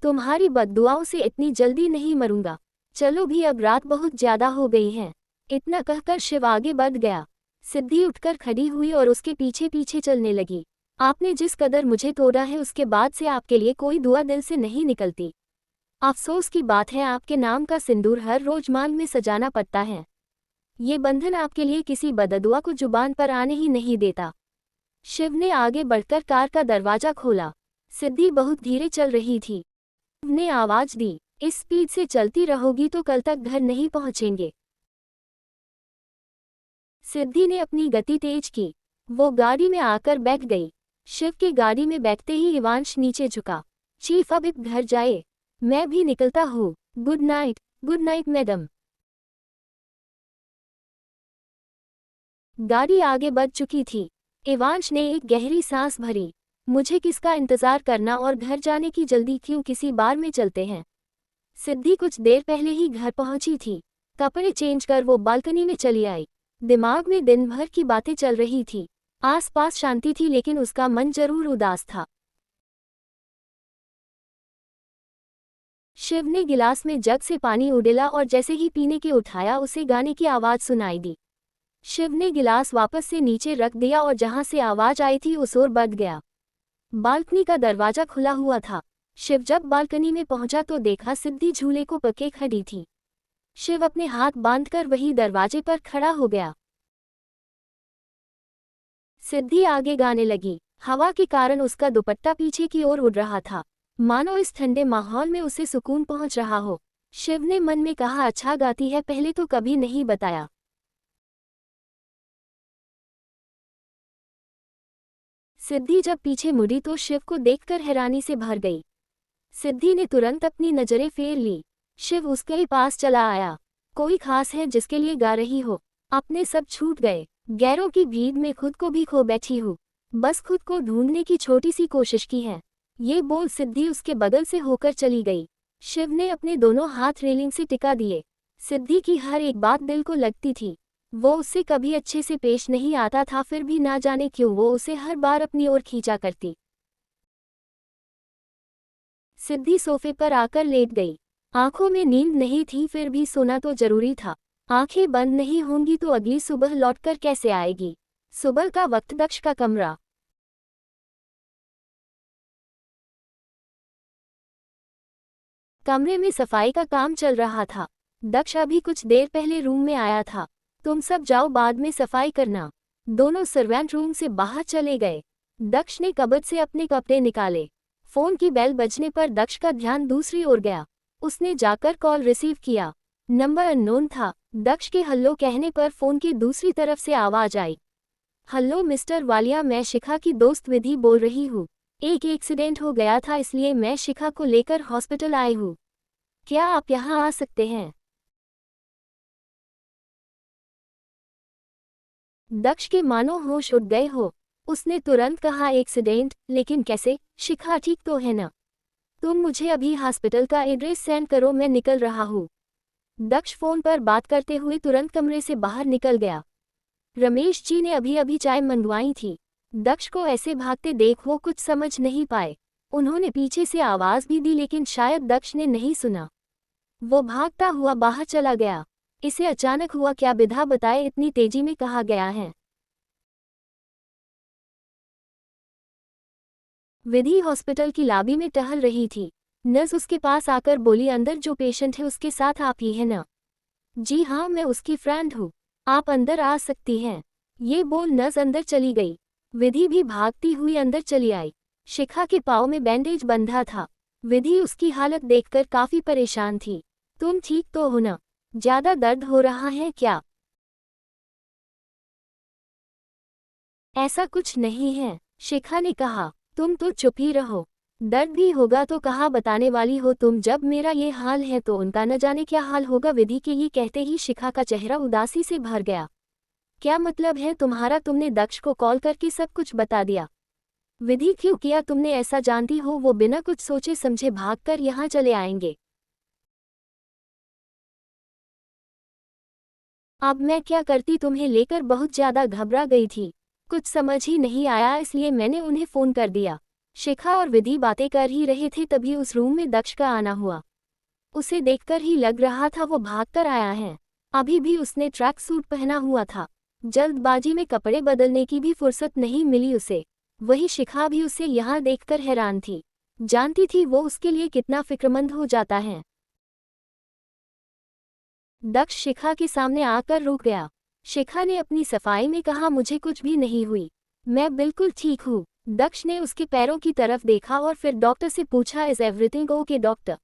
तुम्हारी बद्दुआओं से इतनी जल्दी नहीं मरूंगा। चलो भी, अब रात बहुत ज्यादा हो गई है। इतना कहकर शिव आगे बढ़ गया। सिद्धि उठकर खड़ी हुई और उसके पीछे पीछे चलने लगी। आपने जिस कदर मुझे तोड़ा है उसके बाद से आपके लिए कोई दुआ दिल से नहीं निकलती। अफसोस की बात है, आपके नाम का सिंदूर हर रोज मांग में सजाना पड़ता है। ये बंधन आपके लिए किसी बददुआ को जुबान पर आने ही नहीं देता। शिव ने आगे बढ़कर कार का दरवाजा खोला। सिद्धि बहुत धीरे चल रही थी। शिव ने आवाज दी, इस स्पीड से चलती रहोगी तो कल तक घर नहीं पहुंचेंगे। सिद्धि ने अपनी गति तेज की। वो गाड़ी में आकर बैठ गई। शिव की गाड़ी में बैठते ही इवांश नीचे झुका। चीफ, अब घर जाए। मैं भी निकलता हूँ। Good night. Good night madam. गाड़ी आगे बढ़ चुकी थी। इवांश ने एक गहरी सांस भरी। मुझे किसका इंतजार करना और घर जाने की जल्दी क्यों, किसी बार में चलते हैं। सिद्धि कुछ देर पहले ही घर पहुंची थी। कपड़े चेंज कर वो बालकनी में चली आई। दिमाग में दिन भर की बातें चल रही थी। आसपास शांति थी लेकिन उसका मन जरूर उदास था। शिव ने गिलास में जग से पानी उड़ेला और जैसे ही पीने के उठाया उसे गाने की आवाज सुनाई दी। शिव ने गिलास वापस से नीचे रख दिया और जहां से आवाज आई थी उस ओर बढ़ गया। बालकनी का दरवाजा खुला हुआ था। शिव जब बालकनी में पहुंचा तो देखा सिद्धि झूले को पके खड़ी थी। शिव अपने हाथ बांधकर वही दरवाजे पर खड़ा हो गया। सिद्धि आगे गाने लगी। हवा के कारण उसका दुपट्टा पीछे की ओर उड़ रहा था, मानो इस ठंडे माहौल में उसे सुकून पहुंच रहा हो। शिव ने मन में कहा, अच्छा गाती है, पहले तो कभी नहीं बताया। सिद्धि जब पीछे मुड़ी तो शिव को देखकर हैरानी से भर गई। सिद्धि ने तुरंत अपनी नजरें फेर ली। शिव उसके पास चला आया। कोई खास है जिसके लिए गा रही हो? अपने सब छूट गए। गैरों की भीड़ में खुद को भी खो बैठी हूँ। बस खुद को ढूंढने की छोटी सी कोशिश की है। ये बोल सिद्धि उसके बगल से होकर चली गई। शिव ने अपने दोनों हाथ रेलिंग से टिका दिए। सिद्धि की हर एक बात दिल को लगती थी। वो उससे कभी अच्छे से पेश नहीं आता था, फिर भी ना जाने क्यों वो उसे हर बार अपनी ओर खींचा करती। सिद्धि सोफे पर आकर लेट गई। आंखों में नींद नहीं थी, फिर भी सोना तो जरूरी था। आंखें बंद नहीं होंगी तो अगली सुबह लौटकर कैसे आएगी? सुबह का वक्त, दक्ष का कमरा। कमरे में सफाई का काम चल रहा था। दक्ष अभी कुछ देर पहले रूम में आया था। तुम सब जाओ, बाद में सफाई करना। दोनों सर्वेंट रूम से बाहर चले गए। दक्ष ने कबर्ड से अपने कपड़े निकाले। फोन की बेल बजने पर दक्ष का ध्यान दूसरी ओर गया। उसने जाकर कॉल रिसीव किया। नंबर अननोन था। दक्ष के हल्लो कहने पर फोन की दूसरी तरफ से आवाज आई। हेलो मिस्टर वालिया, मैं शिखा की दोस्त विधि बोल रही हूँ। एक एक्सीडेंट हो गया था, इसलिए मैं शिखा को लेकर हॉस्पिटल आई हूँ। क्या आप यहाँ आ सकते हैं? दक्ष के मानो होश उड़ गए हो। उसने तुरंत कहा, एक्सीडेंट? लेकिन कैसे? शिखा ठीक तो है ना? तुम मुझे अभी हॉस्पिटल का एड्रेस सेंड करो, मैं निकल रहा हूँ। दक्ष फोन पर बात करते हुए तुरंत कमरे से बाहर निकल गया। रमेश जी ने अभी अभी चाय मंगवाई थी। दक्ष को ऐसे भागते देख वो कुछ समझ नहीं पाए। उन्होंने पीछे से आवाज भी दी, लेकिन शायद दक्ष ने नहीं सुना। वो भागता हुआ बाहर चला गया। इसे अचानक हुआ क्या, बिधा बताए, इतनी तेजी में कहा गया है। विधि हॉस्पिटल की लॉबी में टहल रही थी। नर्स उसके पास आकर बोली, अंदर जो पेशेंट है उसके साथ आप ही है ना? जी हाँ, मैं उसकी फ्रेंड हूँ, आप अंदर आ सकती हैं। ये बोल नर्स अंदर चली गई। विधि भी भागती हुई अंदर चली आई। शिखा के पाँव में बैंडेज बंधा था। विधि उसकी हालत देखकर काफी परेशान थी। तुम ठीक तो हो ना? ज्यादा दर्द हो रहा है क्या? ऐसा कुछ नहीं है, शिखा ने कहा। तुम तो चुप ही रहो। दर्द भी होगा तो कहाँ बताने वाली हो तुम, जब मेरा ये हाल है तो उनका न जाने क्या हाल होगा। विधि के ये कहते ही शिखा का चेहरा उदासी से भर गया। क्या मतलब है तुम्हारा? तुमने दक्ष को कॉल करके सब कुछ बता दिया? विधि, क्यों किया तुमने ऐसा? जानती हो वो बिना कुछ सोचे समझे भागकर यहाँ चले आएंगे। अब मैं क्या करती? तुम्हें लेकर बहुत ज्यादा घबरा गई थी, कुछ समझ ही नहीं आया, इसलिए मैंने उन्हें फोन कर दिया। शिखा और विधि बातें कर ही रहे थे, तभी उस रूम में दक्ष का आना हुआ। उसे देखकर ही लग रहा था वो भागकर आया है। अभी भी उसने ट्रैक सूट पहना हुआ था। जल्दबाजी में कपड़े बदलने की भी फुर्सत नहीं मिली उसे। वही शिखा भी उसे यहाँ देखकर हैरान थी। जानती थी वो उसके लिए कितना फिक्रमंद हो जाता है। दक्ष शिखा के सामने आकर रुक गया। शिखा ने अपनी सफाई में कहा, मुझे कुछ भी नहीं हुई, मैं बिल्कुल ठीक हूँ। दक्ष ने उसके पैरों की तरफ देखा और फिर डॉक्टर से पूछा, इज एवरीथिंग ओके डॉक्टर?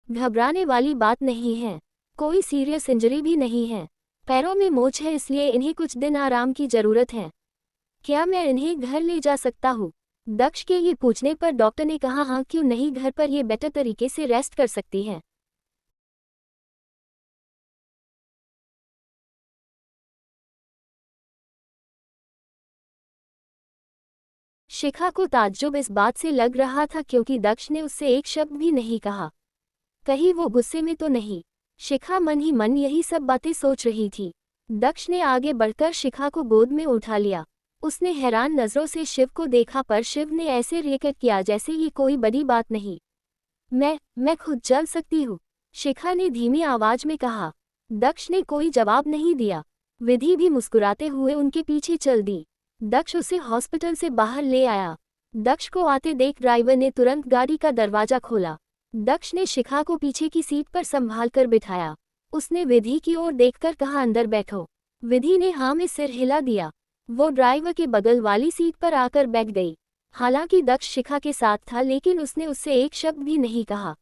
घबराने वाली बात नहीं है, कोई सीरियस इंजरी भी नहीं है। पैरों में मोच है, इसलिए इन्हें कुछ दिन आराम की जरूरत है। क्या मैं इन्हें घर ले जा सकता हूँ? दक्ष के ये पूछने पर डॉक्टर ने कहा, हाँ क्यों नहीं, घर पर ये बेटर तरीके से रेस्ट कर सकती हैं। शिखा को ताज्जुब इस बात से लग रहा था क्योंकि दक्ष ने उससे एक शब्द भी नहीं कहा। कहीं वो गुस्से में तो नहीं? शिखा मन ही मन यही सब बातें सोच रही थी। दक्ष ने आगे बढ़कर शिखा को गोद में उठा लिया। उसने हैरान नजरों से शिव को देखा, पर शिव ने ऐसे रिएक्ट किया जैसे ये कोई बड़ी बात नहीं। मैं खुद चल सकती हूँ, शिखा ने धीमी आवाज में कहा। दक्ष ने कोई जवाब नहीं दिया। विधि भी मुस्कुराते हुए उनके पीछे चल दी। दक्ष उसे हॉस्पिटल से बाहर ले आया। दक्ष को आते देख ड्राइवर ने तुरंत गाड़ी का दरवाजा खोला। दक्ष ने शिखा को पीछे की सीट पर संभाल कर बिठाया। उसने विधि की ओर देखकर कहा, अंदर बैठो। विधि ने हाँ में सिर हिला दिया। वो ड्राइवर के बगल वाली सीट पर आकर बैठ गई। हालांकि दक्ष शिखा के साथ था, लेकिन उसने उससे एक शब्द भी नहीं कहा।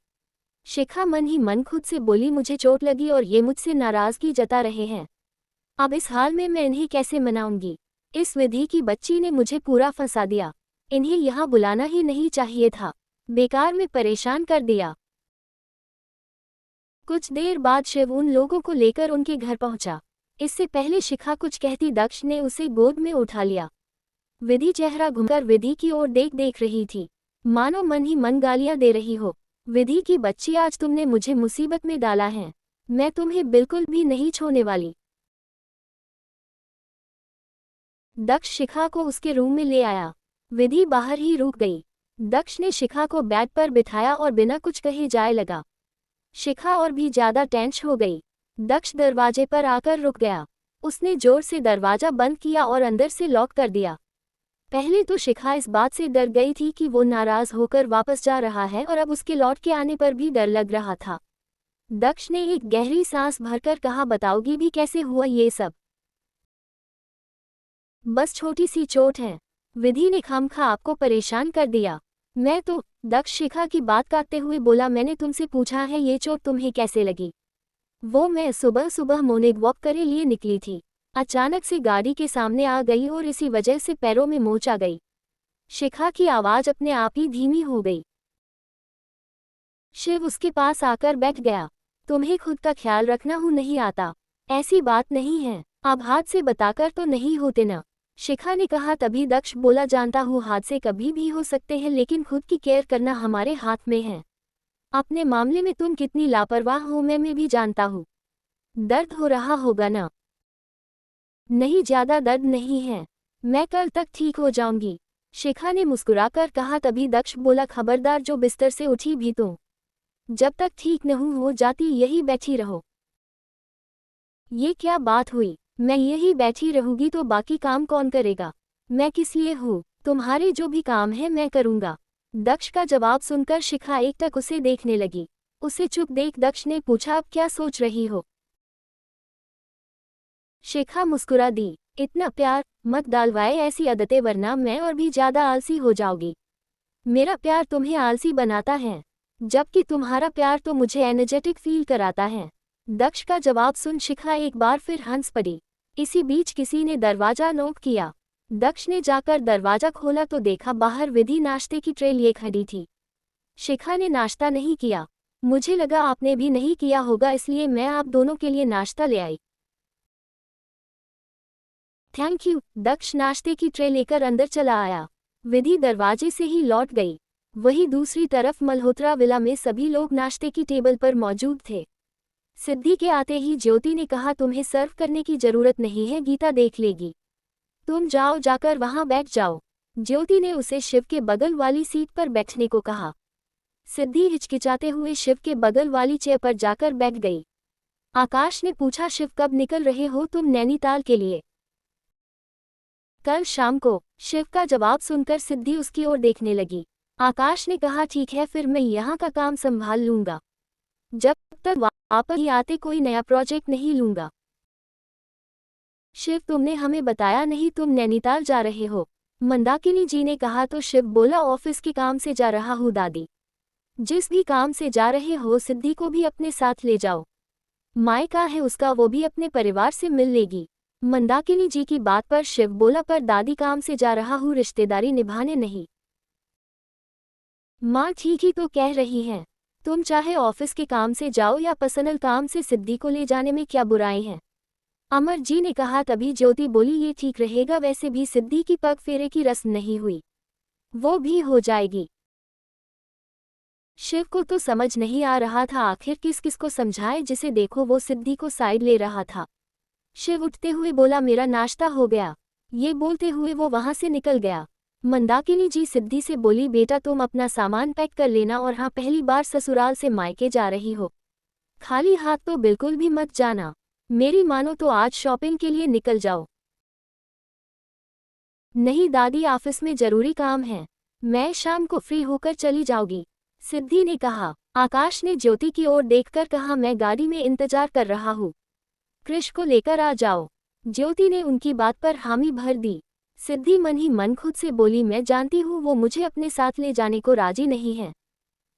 शिखा मन ही मन खुद से बोली, मुझे चोट लगी और ये मुझसे नाराजगी जता रहे हैं। अब इस हाल में मैं इन्हें कैसे मनाऊंगी? इस विधि की बच्ची ने मुझे पूरा फंसा दिया। इन्हें यहाँ बुलाना ही नहीं चाहिए था, बेकार में परेशान कर दिया। कुछ देर बाद शिव उन लोगों को लेकर उनके घर पहुंचा। इससे पहले शिखा कुछ कहती, दक्ष ने उसे गोद में उठा लिया। विधि चेहरा घुमाकर विधि की ओर देख रही थी, मानो मन ही मन गालियां दे रही हो। विधि की बच्ची, आज तुमने मुझे मुसीबत में डाला है, मैं तुम्हें बिल्कुल भी नहीं छोड़ने वाली। दक्ष शिखा को उसके रूम में ले आया। विधि बाहर ही रुक गई। दक्ष ने शिखा को बेड पर बिठाया और बिना कुछ कहे जाए लगा। शिखा और भी ज्यादा टेंस हो गई। दक्ष दरवाजे पर आकर रुक गया। उसने जोर से दरवाजा बंद किया और अंदर से लॉक कर दिया। पहले तो शिखा इस बात से डर गई थी कि वो नाराज होकर वापस जा रहा है और अब उसके लौट के आने पर भी डर लग रहा था। दक्ष ने एक गहरी सांस भरकर कहा, बताओगी भी कैसे हुआ ये सब? बस छोटी सी चोट है। विधि ने खामखा आपको परेशान कर दिया। मैं तो। दक्ष शिखा की बात काटते हुए बोला, मैंने तुमसे पूछा है ये चोट तुम्हें कैसे लगी? वो मैं सुबह सुबह मॉर्निंग वॉक करे लिए निकली थी। अचानक से गाड़ी के सामने आ गई और इसी वजह से पैरों में मोच आ गई। शिखा की आवाज अपने आप ही धीमी हो गई। शिव उसके पास आकर बैठ गया। तुम्हें खुद का ख्याल रखना हूँ नहीं आता? ऐसी बात नहीं है, अब हाथ से बताकर तो नहीं होते ना? शिखा ने कहा। तभी दक्ष बोला, जानता हूँ हादसे कभी भी हो सकते हैं लेकिन खुद की केयर करना हमारे हाथ में है। अपने मामले में तुम कितनी लापरवाह हो मैं भी जानता हूँ। दर्द हो रहा होगा ना? नहीं, ज्यादा दर्द नहीं है, मैं कल तक ठीक हो जाऊंगी, शिखा ने मुस्कुराकर कहा। तभी दक्ष बोला, खबरदार जो बिस्तर से उठी भी तो जब तक ठीक नहीं हो जाती यही बैठी रहो। ये क्या बात हुई? मैं यही बैठी रहूंगी तो बाकी काम कौन करेगा? मैं किस लिए हूँ? तुम्हारे जो भी काम है मैं करूंगा। दक्ष का जवाब सुनकर शिखा एकटक उसे देखने लगी। उसे चुप देख दक्ष ने पूछा, अब क्या सोच रही हो? शिखा मुस्कुरा दी। इतना प्यार मत डालवाए ऐसी आदतें, वरना मैं और भी ज्यादा आलसी हो जाओगी। मेरा प्यार तुम्हें आलसी बनाता है, जबकि तुम्हारा प्यार तो मुझे एनर्जेटिक फील कराता है। दक्ष का जवाब सुन शिखा एक बार फिर हंस पड़ी। इसी बीच किसी ने दरवाजा नॉक किया। दक्ष ने जाकर दरवाजा खोला तो देखा बाहर विधि नाश्ते की ट्रे लिए खड़ी थी। शिखा ने नाश्ता नहीं किया। मुझे लगा आपने भी नहीं किया होगा, इसलिए मैं आप दोनों के लिए नाश्ता ले आई। Thank you. दक्ष नाश्ते की ट्रे लेकर अंदर चला आया। विधि दरवाजे से ही लौट गई। वहीं दूसरी तरफ मल्होत्रा विला में सभी लोग नाश्ते की टेबल पर मौजूद थे। सिद्धि के आते ही ज्योति ने कहा, तुम्हें सर्व करने की जरूरत नहीं है, गीता देख लेगी। तुम जाओ, जाकर वहां बैठ जाओ। ज्योति ने उसे शिव के बगल वाली सीट पर बैठने को कहा। सिद्धि हिचकिचाते हुए शिव के बगल वाली चेयर पर जाकर बैठ गई। आकाश ने पूछा, शिव कब निकल रहे हो तुम नैनीताल के लिए? कल शाम को। शिव का जवाब सुनकर सिद्धि उसकी ओर देखने लगी। आकाश ने कहा, ठीक है फिर मैं यहाँ का काम संभाल लूंगा, जब तक वापस ही आते कोई नया प्रोजेक्ट नहीं लूंगा। शिव, तुमने हमें बताया नहीं तुम नैनीताल जा रहे हो? मंदाकिनी जी ने कहा तो शिव बोला, ऑफिस के काम से जा रहा हूँ दादी। जिस भी काम से जा रहे हो सिद्धि को भी अपने साथ ले जाओ। मायका है उसका, वो भी अपने परिवार से मिल लेगी। मंदाकिनी जी की बात पर शिव बोला, पर दादी काम से जा रहा हूँ रिश्तेदारी निभाने नहीं। माँ ठीक ही तो कह रही हैं, तुम चाहे ऑफिस के काम से जाओ या पर्सनल काम से सिद्धि को ले जाने में क्या बुराई है? अमर जी ने कहा। तभी ज्योति बोली, ये ठीक रहेगा, वैसे भी सिद्धि की पग फेरे की रस्म नहीं हुई, वो भी हो जाएगी। शिव को तो समझ नहीं आ रहा था आखिर किस किस को समझाए, जिसे देखो वो सिद्धि को साइड ले रहा था। शिव उठते हुए बोला, मेरा नाश्ता हो गया। ये बोलते हुए वो वहां से निकल गया। मंदाकिनी जी सिद्धि से बोली, बेटा तुम अपना सामान पैक कर लेना, और हाँ, पहली बार ससुराल से मायके जा रही हो, खाली हाथ तो बिल्कुल भी मत जाना। मेरी मानो तो आज शॉपिंग के लिए निकल जाओ। नहीं दादी, ऑफिस में जरूरी काम है, मैं शाम को फ्री होकर चली जाऊंगी, सिद्धि ने कहा। आकाश ने ज्योति की ओर देखकर कहा, मैं गाड़ी में इंतजार कर रहा हूँ, कृष को लेकर आ जाओ। ज्योति ने उनकी बात पर हामी भर दी। सिद्धि मन ही मन खुद से बोली, मैं जानती हूँ वो मुझे अपने साथ ले जाने को राजी नहीं है,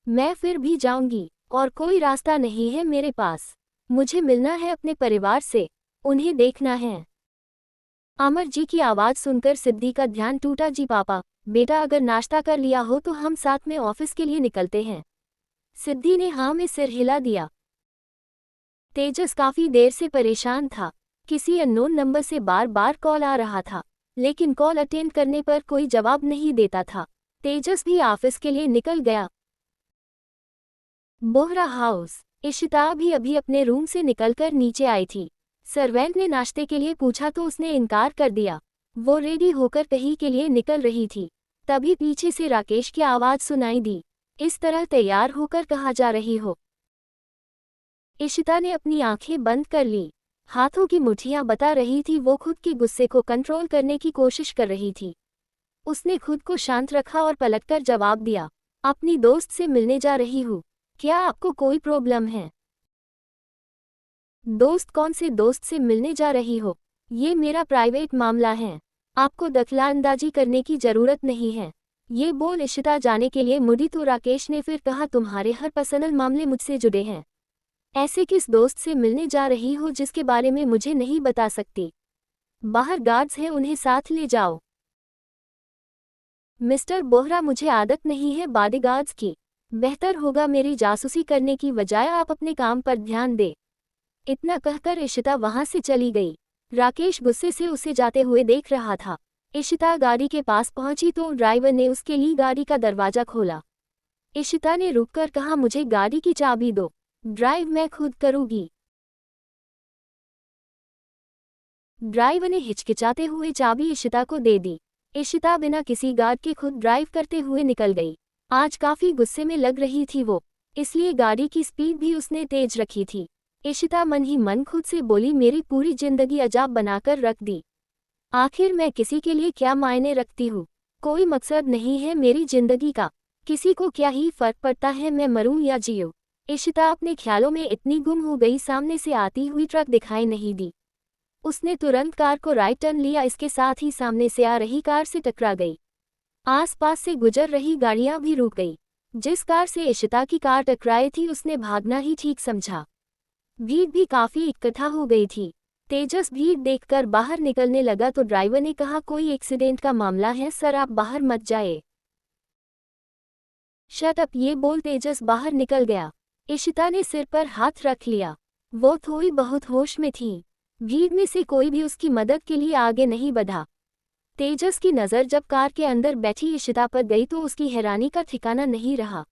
मैं फिर भी जाऊंगी, और कोई रास्ता नहीं है मेरे पास। मुझे मिलना है अपने परिवार से, उन्हें देखना है। अमर जी की आवाज सुनकर सिद्धि का ध्यान टूटा। जी पापा, बेटा अगर नाश्ता कर लिया हो तो हम साथ में ऑफिस के लिए निकलते हैं। सिद्धि ने हाँ में सिर हिला दिया। तेजस काफी देर से परेशान था। किसी अननोन नंबर से बार बार कॉल आ रहा था, लेकिन कॉल अटेंड करने पर कोई जवाब नहीं देता था। तेजस भी ऑफिस के लिए निकल गया। बोहरा हाउस। इशिता भी अभी अपने रूम से निकलकर नीचे आई थी। सर्वेंट ने नाश्ते के लिए पूछा तो उसने इनकार कर दिया। वो रेडी होकर कहीं के लिए निकल रही थी, तभी पीछे से राकेश की आवाज सुनाई दी। इस तरह तैयार होकर कहाँ जा रही हो? इशिता ने अपनी आंखें बंद कर ली। हाथों की मुट्ठियां बता रही थी वो खुद के गुस्से को कंट्रोल करने की कोशिश कर रही थी। उसने खुद को शांत रखा और पलटकर जवाब दिया, अपनी दोस्त से मिलने जा रही हूँ। क्या आपको कोई प्रॉब्लम है? दोस्त? कौन से दोस्त से मिलने जा रही हो? ये मेरा प्राइवेट मामला है। आपको दखलंदाजी करने की जरूरत नहीं है। ये बोल इशिता जाने के लिए मुड़ी तो राकेश ने फिर कहा, तुम्हारे हर पर्सनल मामले मुझसे जुड़े हैं। ऐसे किस दोस्त से मिलने जा रही हो जिसके बारे में मुझे नहीं बता सकती? बाहर गार्ड्स हैं, उन्हें साथ ले जाओ। मिस्टर बोहरा, मुझे आदत नहीं है बॉडीगार्ड्स की। बेहतर होगा मेरी जासूसी करने की बजाय आप अपने काम पर ध्यान दें। इतना कहकर इशिता वहां से चली गई। राकेश गुस्से से उसे जाते हुए देख रहा था। इशिता गाड़ी के पास पहुंची तो ड्राइवर ने उसके लिए गाड़ी का दरवाजा खोला। इशिता ने रुककर कहा, मुझे गाड़ी की चाबी दो, ड्राइव मैं खुद करूंगी। ड्राइवर ने हिचकिचाते हुए चाबी इशिता को दे दी। इशिता बिना किसी गार्ड के खुद ड्राइव करते हुए निकल गई। आज काफी गुस्से में लग रही थी वो, इसलिए गाड़ी की स्पीड भी उसने तेज रखी थी। इशिता मन ही मन खुद से बोली, मेरी पूरी जिंदगी अजाब बनाकर रख दी। आखिर मैं किसी के लिए क्या मायने रखती हूँ? कोई मकसद नहीं है मेरी जिंदगी का। किसी को क्या ही फर्क पड़ता है मैं मरूं या जियूं? इशिता अपने ख्यालों में इतनी गुम हो गई, सामने से आती हुई ट्रक दिखाई नहीं दी। उसने तुरंत कार को राइट टर्न लिया, इसके साथ ही सामने से आ रही कार से टकरा गई। आसपास से गुजर रही गाड़ियां भी रुक गई। जिस कार से इशिता की कार टकराई थी उसने भागना ही ठीक समझा। भीड़ भी काफी इकट्ठा हो गई थी। तेजस भीड़ देखकर बाहर निकलने लगा तो ड्राइवर ने कहा, कोई एक्सीडेंट का मामला है सर, आप बाहर मत जाए। शट अप, ये बोल तेजस बाहर निकल गया। इशिता ने सिर पर हाथ रख लिया। वो थोड़ी बहुत होश में थी। भीड़ में से कोई भी उसकी मदद के लिए आगे नहीं बढ़ा। तेजस की नज़र जब कार के अंदर बैठी इशिता पर गई तो उसकी हैरानी का ठिकाना नहीं रहा।